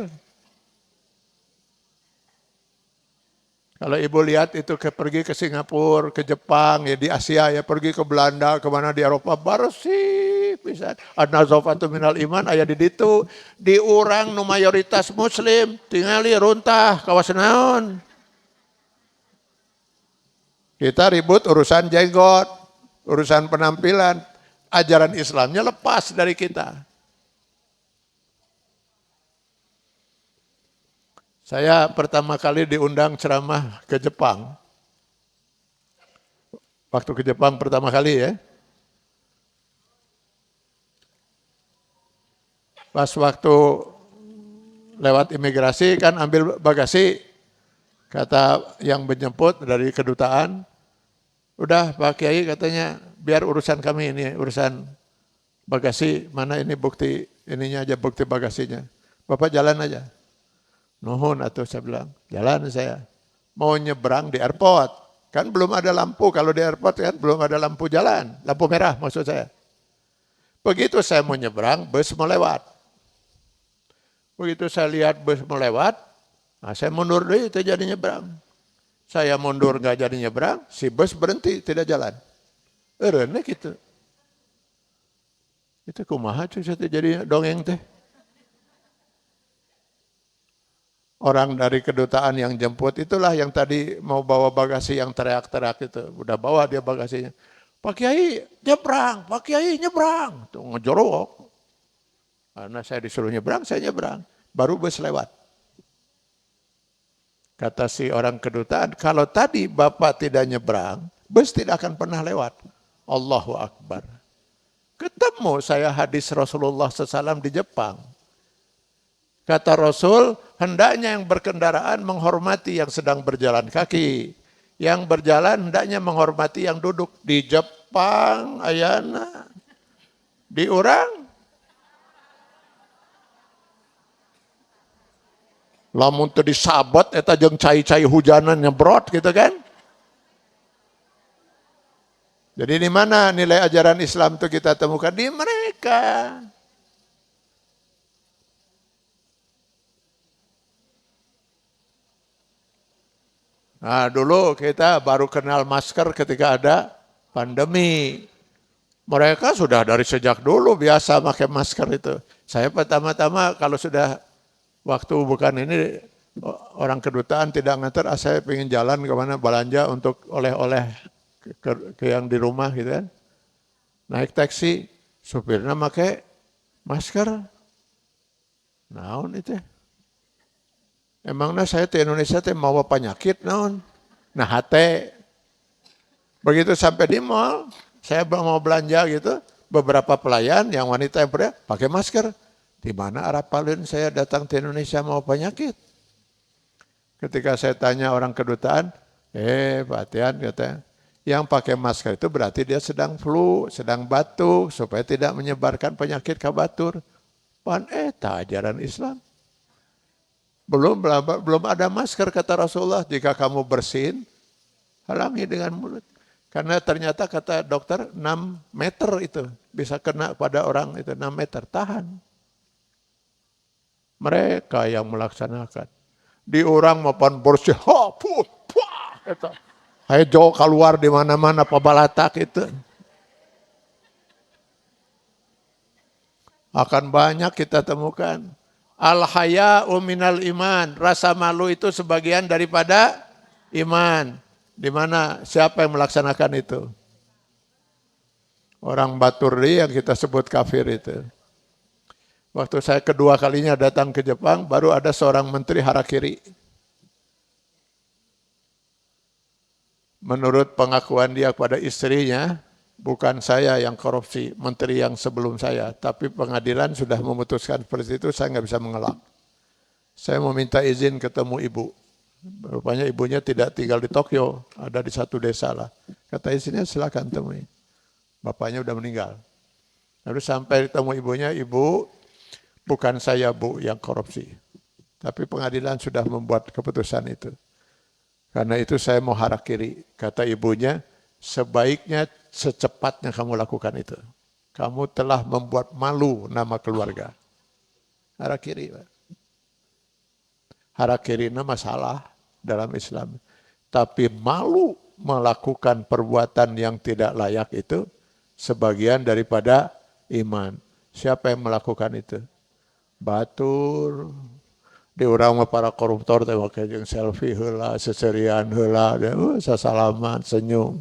Kalau ibu lihat itu pergi ke Singapura, ke Jepang, ya di Asia, ya pergi ke Belanda, kemana di Eropa, bersih pisan. An-nazafatu minal iman, aya di ditu. Di urang nu mayoritas muslim, tingali runtah, kawas naon. Kita ribut urusan jenggot, urusan penampilan. Ajaran Islamnya lepas dari kita. Saya pertama kali diundang ceramah ke Jepang. Waktu ke Jepang pertama kali ya. Pas waktu lewat imigrasi kan ambil bagasi. Kata yang menjemput dari kedutaan, udah Pak Kiai katanya biar urusan kami ini, urusan bagasi, mana ini bukti ininya aja, bukti bagasinya. Bapak jalan aja. Nuhun atuh saya bilang, jalan saya. Mau nyebrang di airport, kan belum ada lampu, kalau di airport kan belum ada lampu jalan, lampu merah maksud saya. Begitu saya mau nyebrang, bus mau lewat. Begitu saya lihat bus mau lewat, nah saya mundur deh, itu jadi nyebrang. Saya mundur gak jadi nyebrang, si bus berhenti, tidak jalan. Erene gitu. Itu kumaha cuy, saya jadi dongeng teh. Orang dari kedutaan yang jemput itulah yang tadi mau bawa bagasi yang teriak-teriak itu. Udah bawa dia bagasinya. Pak Kiai nyebrang, Pak Kiai nyebrang. Tuh ngejorok. Karena saya disuruh nyebrang, saya nyebrang. Baru bus lewat. Kata si orang kedutaan, kalau tadi Bapak tidak nyebrang, bus tidak akan pernah lewat. Allahu Akbar. Ketemu saya hadis Rasulullah SAW di Jepang. Kata Rasul, hendaknya yang berkendaraan menghormati yang sedang berjalan kaki. Yang berjalan hendaknya menghormati yang duduk. Di Jepang, ayana. Di urang. Lamun teu disabot, eta jeung cai-cai hujanan nyebrot gitu kan. Jadi di mana nilai ajaran Islam itu kita temukan? Di mereka. Nah dulu kita baru kenal masker ketika ada pandemi. Mereka sudah dari sejak dulu biasa pakai masker itu. Saya pertama-tama kalau sudah waktu bukan ini orang kedutaan tidak nganter, saya pengen jalan kemana belanja untuk oleh-oleh ke yang di rumah gitu kan. Naik taksi, supirnya pakai masker. Naon itu? Emangnya saya di Indonesia teh mau penyakit naon? Nah hate. Begitu sampai di mall, saya mau belanja gitu, beberapa pelayan yang wanita yang pria pakai masker. Di mana arapalin saya datang ke Indonesia mau penyakit? Ketika saya tanya orang kedutaan, Pak Tian katanya, yang pakai masker itu berarti dia sedang flu, sedang batuk, supaya tidak menyebarkan penyakit ke batur. Pan eta ajaran Islam. Belum ada masker kata Rasulullah, jika kamu bersin, halangi dengan mulut. Karena ternyata kata dokter 6 meter itu bisa kena pada orang itu 6 meter, tahan. Mereka yang melaksanakan. Di orang maupun bersih, jauh keluar di mana-mana pabalatak itu. Akan banyak kita temukan. Al-haya'u minal iman. Rasa malu itu sebagian daripada iman. Di mana siapa yang melaksanakan itu? Orang Baturri yang kita sebut kafir itu. Waktu saya kedua kalinya datang ke Jepang, baru ada seorang menteri harakiri. Menurut pengakuan dia kepada istrinya, bukan saya yang korupsi, menteri yang sebelum saya. Tapi pengadilan sudah memutuskan seperti itu, saya nggak bisa mengelak. Saya meminta izin ketemu ibu. Rupanya ibunya tidak tinggal di Tokyo, ada di satu desa lah. Kata istrinya silakan temui. Bapaknya udah meninggal. Lalu sampai ketemu ibunya, ibu bukan saya Bu yang korupsi. Tapi pengadilan sudah membuat keputusan itu. Karena itu saya mau harakiri. Kata ibunya, sebaiknya secepatnya kamu lakukan itu. Kamu telah membuat malu nama keluarga. Harakiri. Harakiri itu masalah dalam Islam. Tapi malu melakukan perbuatan yang tidak layak itu sebagian daripada iman. Siapa yang melakukan itu? Batur. Di orang para koruptor tewak yang selfie heula, seserian heula, sasalaman, senyum.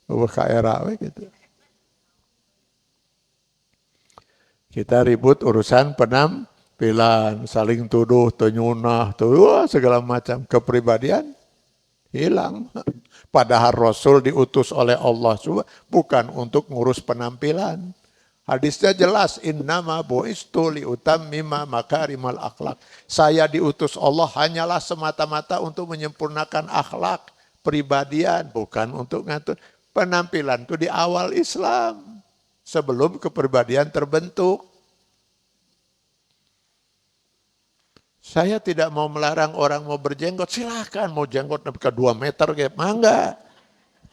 Ka era gitu. Kita ribut urusan penampilan, saling tuduh, tenyunah, segala macam kepribadian hilang. Padahal Rasul diutus oleh Allah bukan untuk ngurus penampilan. Hadisnya jelas, innama bu'istu liutammima makarimal akhlak. Saya diutus Allah hanyalah semata-mata untuk menyempurnakan akhlak, pribadian, bukan untuk ngatur. Penampilan itu di awal Islam, sebelum kepribadian terbentuk. Saya tidak mau melarang orang mau berjenggot, silahkan mau jenggot ke 2 meter, mangga.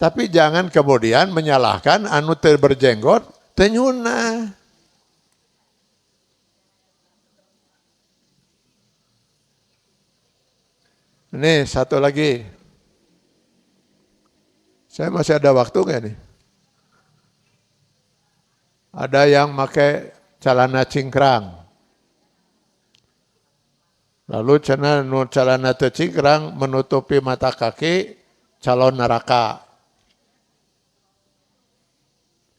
Tapi jangan kemudian menyalahkan anu berjenggot, tenyuna. Ini satu lagi. Saya masih ada waktu nggak nih? Ada yang pakai celana cingkrang. Lalu celana cingkrang menutupi mata kaki, calon neraka.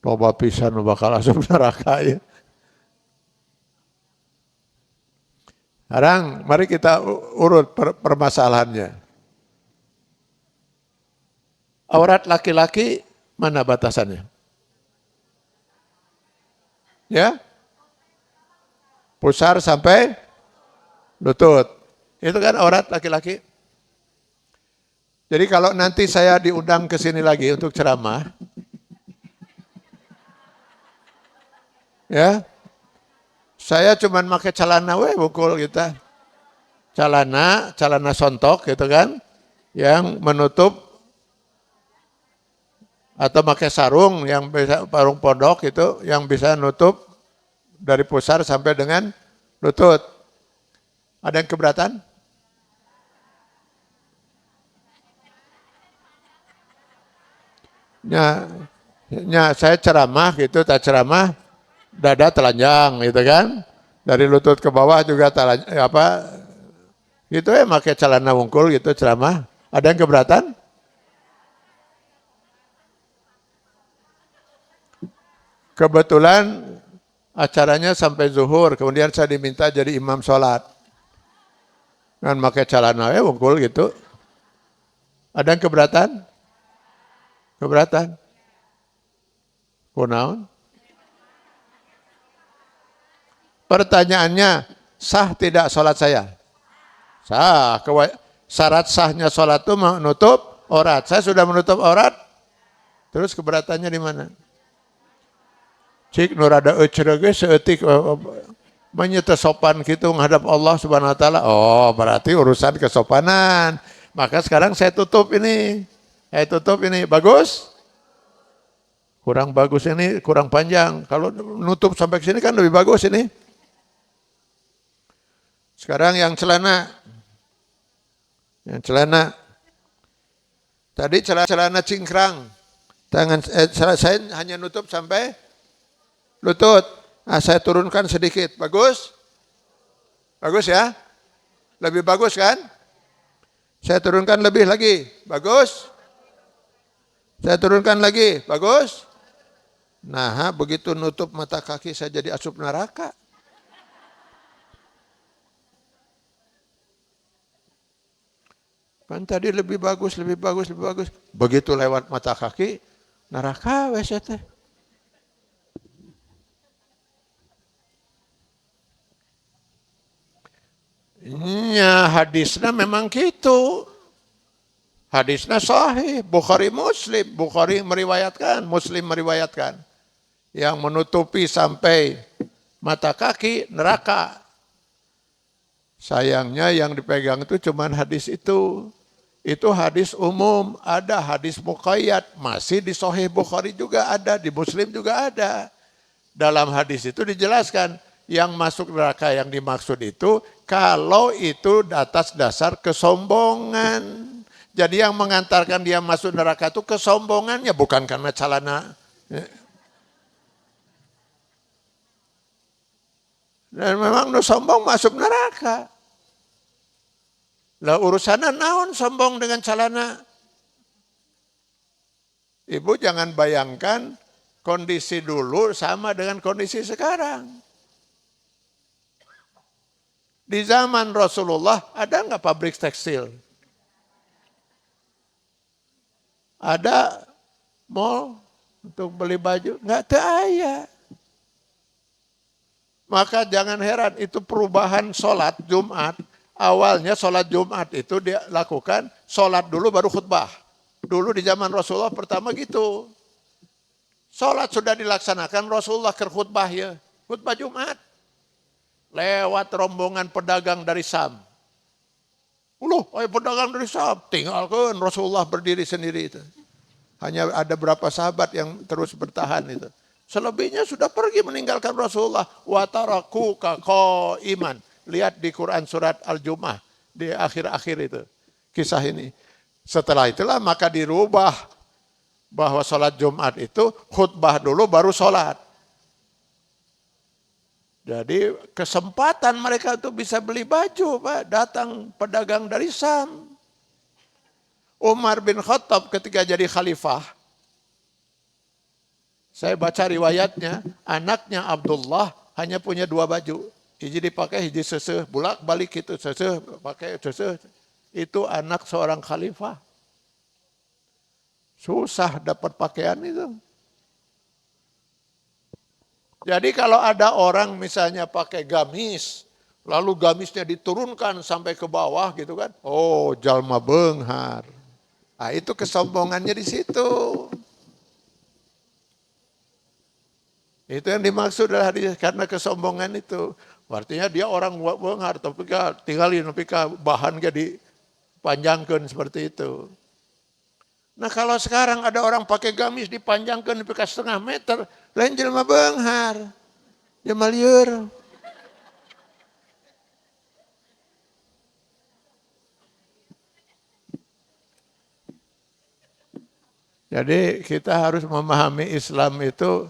Loba pisan bakal asup neraka ya. Sekarang mari kita urut permasalahannya. Aurat laki-laki mana batasannya? Ya? Pusar sampai lutut. Itu kan aurat laki-laki. Jadi kalau nanti saya diundang ke sini lagi untuk ceramah, ya, saya cuman pakai celana bukul kita. Celana sontok gitu kan, yang menutup atau pakai sarung yang bisa sarung pondok itu yang bisa nutup dari pusar sampai dengan lutut. Ada yang keberatan? Saya ceramah gitu, tak ceramah dada telanjang gitu kan. Dari lutut ke bawah juga telanjang gitu ya, pakai celana wungkul gitu ceramah. Ada yang keberatan? Kebetulan acaranya sampai zuhur, kemudian saya diminta jadi imam sholat. Kan pakai celana wungkul gitu. Ada yang keberatan? Keberatan? Kunaon? Pertanyaannya, sah tidak sholat saya? Sah. Syarat sahnya sholat itu menutup aurat. Saya sudah menutup aurat. Terus keberatannya di mana? Cik nurada ecrege seetik menyeta sopan gitu menghadap Allah Subhanahu wa taala. Oh, berarti urusan kesopanan. Maka sekarang saya tutup ini. Bagus? Kurang bagus ini, kurang panjang. Kalau nutup sampai ke sini kan lebih bagus ini. Sekarang yang celana. Tadi celana cingkrang. Saya hanya nutup sampai lutut. Saya turunkan sedikit. Bagus? Bagus ya? Lebih bagus kan? Saya turunkan lebih lagi. Bagus? Saya turunkan lagi. Bagus? Nah, begitu nutup mata kaki saya jadi asup neraka. Kan tadi lebih bagus. Begitu lewat mata kaki, neraka wes teh. Ya, hadisnya memang gitu. Hadisnya sahih, Bukhari meriwayatkan, Muslim meriwayatkan. Yang menutupi sampai mata kaki, neraka. Sayangnya yang dipegang itu cuma hadis itu. Itu hadis umum, ada hadis muqayyad, masih di Sahih Bukhari juga ada, di Muslim juga ada. Dalam hadis itu dijelaskan, yang masuk neraka yang dimaksud itu, kalau itu atas dasar kesombongan. Jadi yang mengantarkan dia masuk neraka itu kesombongannya, bukan karena celana. Dan memang nu sombong masuk neraka. Lah urusannya naon sombong dengan celana. Ibu jangan bayangkan kondisi dulu sama dengan kondisi sekarang. Di zaman Rasulullah ada nggak pabrik tekstil? Ada mall untuk beli baju? Nggak ada. Maka jangan heran itu perubahan sholat Jumat. Awalnya sholat Jumat itu dia lakukan sholat dulu baru khutbah. Dulu di zaman Rasulullah pertama gitu. Sholat sudah dilaksanakan Rasulullah ke khutbah ya. Khutbah Jumat. Lewat rombongan pedagang dari Sam. Pedagang dari Sam. Tinggalkan Rasulullah berdiri sendiri itu. Hanya ada berapa sahabat yang terus bertahan itu. Selebihnya sudah pergi meninggalkan Rasulullah. Wa taraku iman. Lihat di Quran surat Al-Jum'ah. Di akhir-akhir itu. Kisah ini. Setelah itulah maka dirubah. Bahwa sholat Jumat itu khutbah dulu baru sholat. Jadi kesempatan mereka itu bisa beli baju. Pak. Datang pedagang dari Sam. Umar bin Khattab ketika jadi khalifah. Saya baca riwayatnya, anaknya Abdullah hanya punya 2 baju. Hiji dipakai, hiji seseh, bolak balik itu seseh, pakai seseh. Itu anak seorang khalifah. Susah dapat pakaian itu. Jadi kalau ada orang misalnya pakai gamis, lalu gamisnya diturunkan sampai ke bawah gitu kan, oh jalma beunghar. Nah itu kesombongannya di situ. Itu yang dimaksud adalah karena kesombongan itu. Artinya dia orang beunghar, tapi tinggalin, tapi bahan jadi panjangkan seperti itu. Nah kalau sekarang ada orang pakai gamis dipanjangkan sampai setengah meter, lain jelema beunghar, jelema lieur. Jadi kita harus memahami Islam itu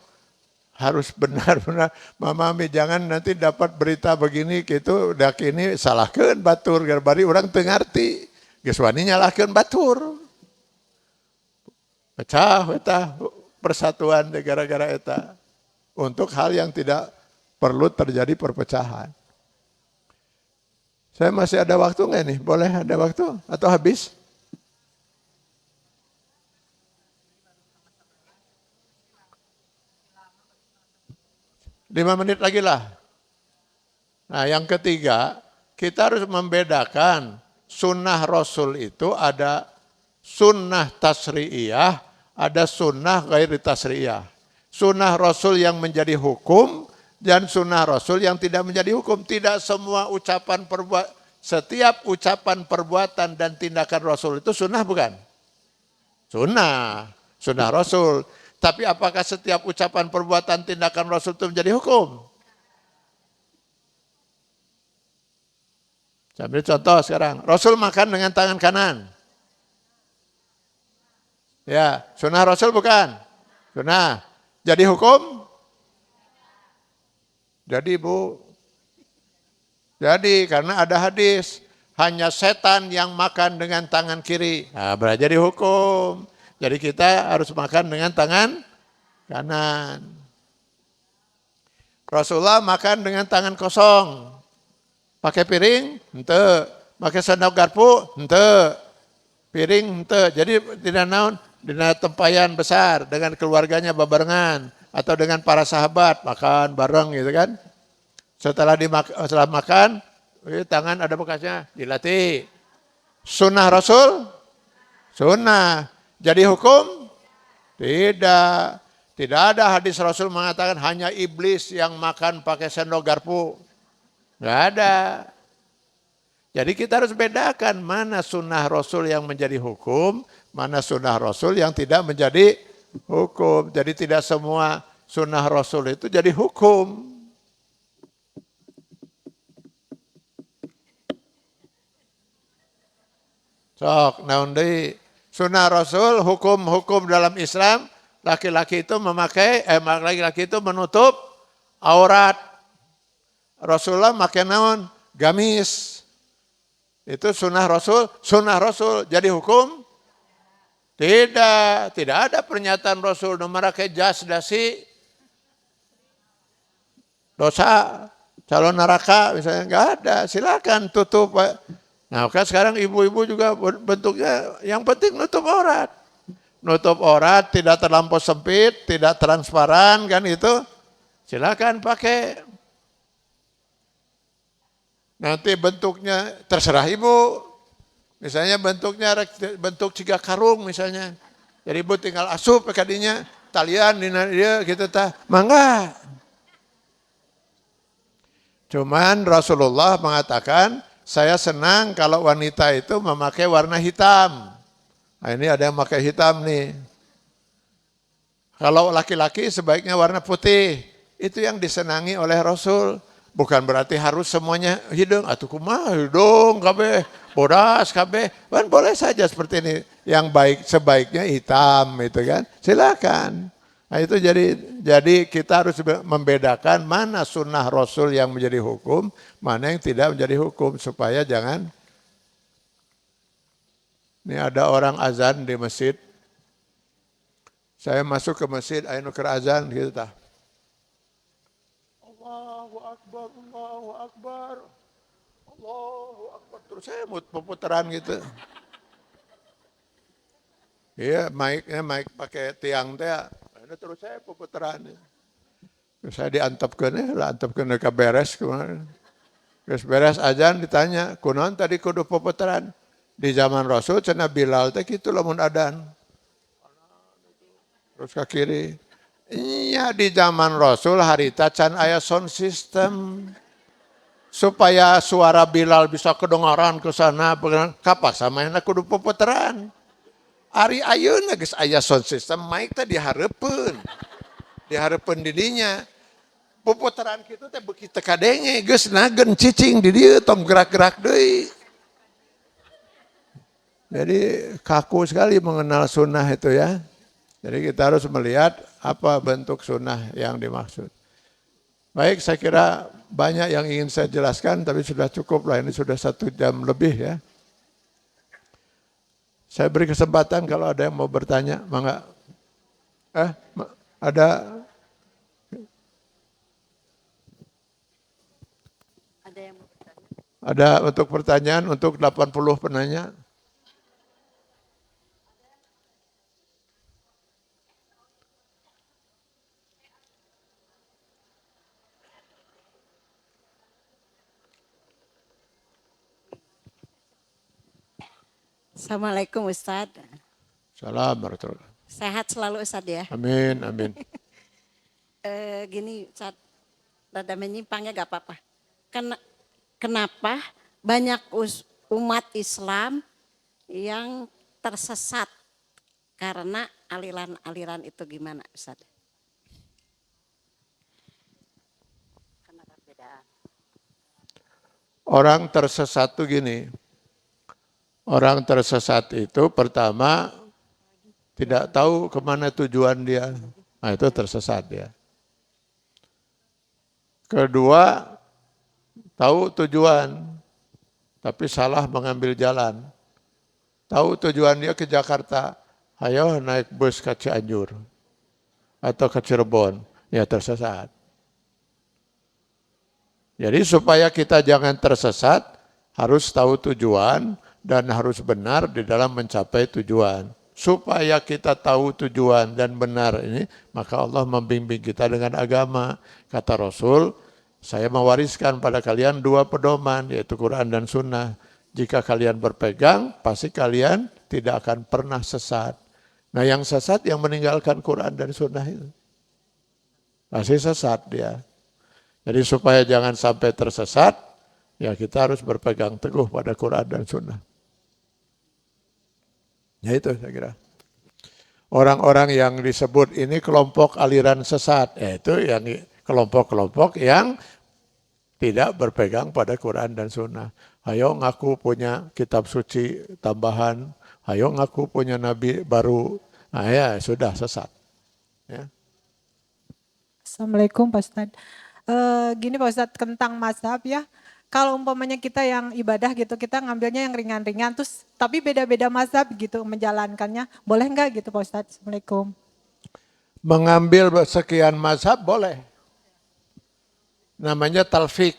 harus benar-benar memahami. Jangan nanti dapat berita begini gitu, dak ini salahkeun batur, bari orang teu ngarti. Geus wani nyalahkeun batur. Pecah eta persatuan gara-gara eta. Untuk hal yang tidak perlu terjadi perpecahan. Saya masih ada waktu nggak nih? Boleh ada waktu atau habis? 5 menit lagi lah. Nah yang ketiga, kita harus membedakan sunnah Rasul itu ada sunnah tasri'iyah, ada sunnah ghairi tasri'iyah. Sunnah Rasul yang menjadi hukum dan sunnah Rasul yang tidak menjadi hukum. Tidak semua ucapan perbuatan, setiap ucapan perbuatan dan tindakan Rasul itu sunnah bukan? Sunnah, sunnah Rasul. Tapi apakah setiap ucapan perbuatan tindakan Rasul itu menjadi hukum? Saya ambil contoh sekarang. Rasul makan dengan tangan kanan. Ya, sunnah Rasul bukan? Sunnah. Jadi hukum? Jadi Bu. Jadi karena ada hadis. Hanya setan yang makan dengan tangan kiri. Nah, berarti jadi hukum. Jadi kita harus makan dengan tangan kanan. Rasulullah makan dengan tangan kosong. Pakai piring? Henteu. Pakai sendok garpu? Henteu. Piring? Henteu. Jadi tidak naon, dina tempayan besar dengan keluarganya babarengan atau dengan para sahabat makan bareng gitu kan. Setelah makan, tangan ada bekasnya, dilatih. Sunnah Rasul? Sunnah. Jadi hukum? Tidak. Tidak ada hadis Rasul mengatakan hanya iblis yang makan pakai sendok garpu. Enggak ada. Jadi kita harus bedakan mana sunnah Rasul yang menjadi hukum, mana sunnah Rasul yang tidak menjadi hukum. Jadi tidak semua sunnah Rasul itu jadi hukum. Sok, naon deui? Sunnah Rasul, hukum-hukum dalam Islam, laki-laki itu laki-laki itu menutup aurat. Rasulullah pakai naon? Gamis. Itu sunnah Rasul jadi hukum? Tidak ada pernyataan Rasul memakai jas dasi dosa calon neraka misalnya, enggak ada. Silakan tutup. Nah, kan sekarang ibu-ibu juga bentuknya yang penting nutup aurat. Nutup aurat tidak terlampau sempit, tidak transparan kan itu. Silakan pakai. Nanti bentuknya terserah ibu. Misalnya bentuk ciga karung misalnya. Jadi ibu tinggal asup kadinya talian dina dia gitu tah. Mangga. Cuman Rasulullah mengatakan, saya senang kalau wanita itu memakai warna hitam. Nah, ini ada yang pakai hitam nih. Kalau laki-laki sebaiknya warna putih. Itu yang disenangi oleh Rasul. Bukan berarti harus semuanya hidung. Atuh kumaha hidung kabeh, bodas kabeh. Kan boleh saja seperti ini. Yang baik sebaiknya hitam itu kan. Silakan. Nah itu jadi kita harus membedakan mana sunnah Rasul yang menjadi hukum, mana yang tidak menjadi hukum supaya jangan. Ini ada orang azan di masjid. Saya masuk ke masjid, ayo nuker azan gitu tah. Allahu Akbar, Allahu Akbar, Allahu Akbar. Terus saya puputaran gitu. Iya, mic pakai tiang teh. Terus saya puputaran. Terus saya diantepkeun ke beres kemarin. Terus beres azan ditanya, kunaon tadi kudu puputaran? Di zaman Rasul cenah Bilal teh kitu lamun adzan. Terus ke kiri. Iya di zaman Rasul harita can aya sound system. Supaya suara Bilal bisa kedengaran ke sana, kapak samana kudu puputaran. Ari ayeuna geus aya sound system, mic teh dihareupeun. Dihareupeun di dinya. Puputaran kitu teh beuki teu kadenge, geus nagen cicing di dieu tong gerak-gerak deui. Jadi kaku sekali mengenal sunnah itu ya. Jadi kita harus melihat apa bentuk sunnah yang dimaksud. Baik, saya kira banyak yang ingin saya jelaskan, tapi sudah cukup lah, ini sudah 1 jam lebih ya. Saya beri kesempatan kalau ada yang mau bertanya, mangga. Ada yang mau bertanya? Ada untuk pertanyaan untuk 80 penanya. Assalamualaikum Ustadz. Salam warahmatullahi. Sehat selalu Ustadz ya. Amin, amin. Gini Ustadz, rada menyimpangnya gak apa-apa. Kenapa banyak umat Islam yang tersesat karena aliran-aliran itu gimana Ustadz? Karena perbedaan. Orang tersesat itu gini. Orang tersesat itu pertama tidak tahu kemana tujuan dia. Nah itu tersesat dia. Kedua, tahu tujuan, tapi salah mengambil jalan. Tahu tujuan dia ke Jakarta, ayo naik bus ke Cianjur atau ke Cirebon, ya tersesat. Jadi supaya kita jangan tersesat, harus tahu tujuan, dan harus benar di dalam mencapai tujuan. Supaya kita tahu tujuan dan benar ini, maka Allah membimbing kita dengan agama. Kata Rasul, saya mewariskan pada kalian 2 pedoman, yaitu Quran dan Sunnah. Jika kalian berpegang, pasti kalian tidak akan pernah sesat. Nah yang sesat yang meninggalkan Quran dan Sunnah itu. Pasti sesat dia. Jadi supaya jangan sampai tersesat, Ya kita harus berpegang teguh pada Quran dan Sunnah. Ya itu saya kira. Orang-orang yang disebut ini kelompok aliran sesat, yaitu yang kelompok-kelompok yang tidak berpegang pada Quran dan Sunnah. Ayo ngaku punya kitab suci tambahan, ayo ngaku punya nabi baru, nah ya sudah sesat. Ya. Assalamualaikum Pak Ustadz. Gini Pak Ustadz tentang mazhab ya. Kalau umpamanya kita yang ibadah gitu, kita ngambilnya yang ringan-ringan, terus tapi beda-beda mazhab gitu menjalankannya. Boleh nggak gitu Pak Ustadz? Assalamualaikum. Mengambil sekian mazhab boleh. Namanya talfik.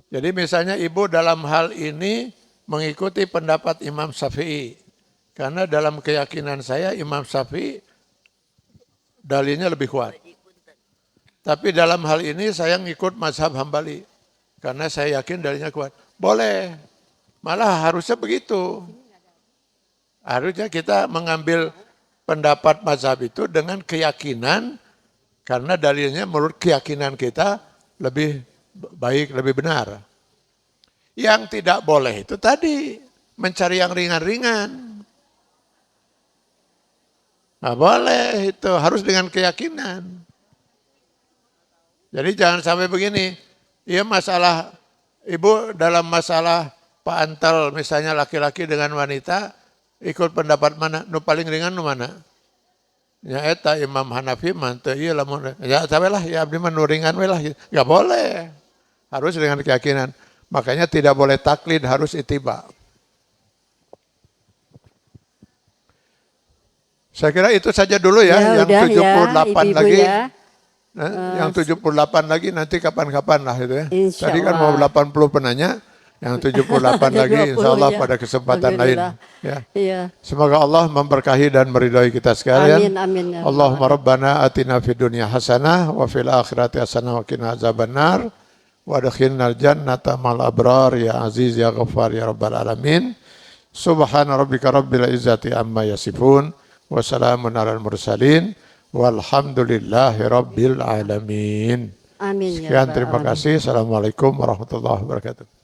Jadi misalnya ibu dalam hal ini mengikuti pendapat Imam Syafi'i. Karena dalam keyakinan saya Imam Syafi'i dalilnya lebih kuat. Tapi dalam hal ini saya ngikut mazhab Hambali. Karena saya yakin dalilnya kuat. Boleh. Malah harusnya begitu. Harusnya kita mengambil pendapat mazhab itu dengan keyakinan. Karena dalilnya menurut keyakinan kita lebih baik, lebih benar. Yang tidak boleh itu tadi. Mencari yang ringan-ringan. Nggak boleh itu. Harus dengan keyakinan. Jadi jangan sampai begini. Ya masalah, ibu dalam masalah Pak Antal misalnya laki-laki dengan wanita, ikut pendapat mana? Nu paling ringan nu mana? Ya eta Imam Hanafi manteu ieu lamun ya sawelah ya abdi mah nu ringan we lah. Enggak boleh. Harus dengan keyakinan. Makanya tidak boleh taklid, harus ittiba. Saya kira itu saja dulu ya yang udah 78 ya, ibu-ibu lagi. ya. Yang 78 lagi nanti kapan-kapan lah itu ya. Insya Tadi kan mau 80 penanya, yang 78 lagi insya Allah ya. pada kesempatan lain. Alhamdulillah. Ya. Iya. Semoga Allah memberkahi dan meridhai kita sekalian. Amin, amin. Ya Allahumma rabbana atina fid dunya hasanah wa fil akhirati hasanah wa qina azabannar wa adkhilnal jannata ma'al abrar ya aziz ya ghaffar ya rabbal alamin. Subhana rabbika rabbil izzati amma yasifun wa salamun alal mursalin. Walhamdulillahi rabbil alamin. Amin ya Sekian Rabbal terima alamin. kasih. Assalamualaikum warahmatullahi wabarakatuh.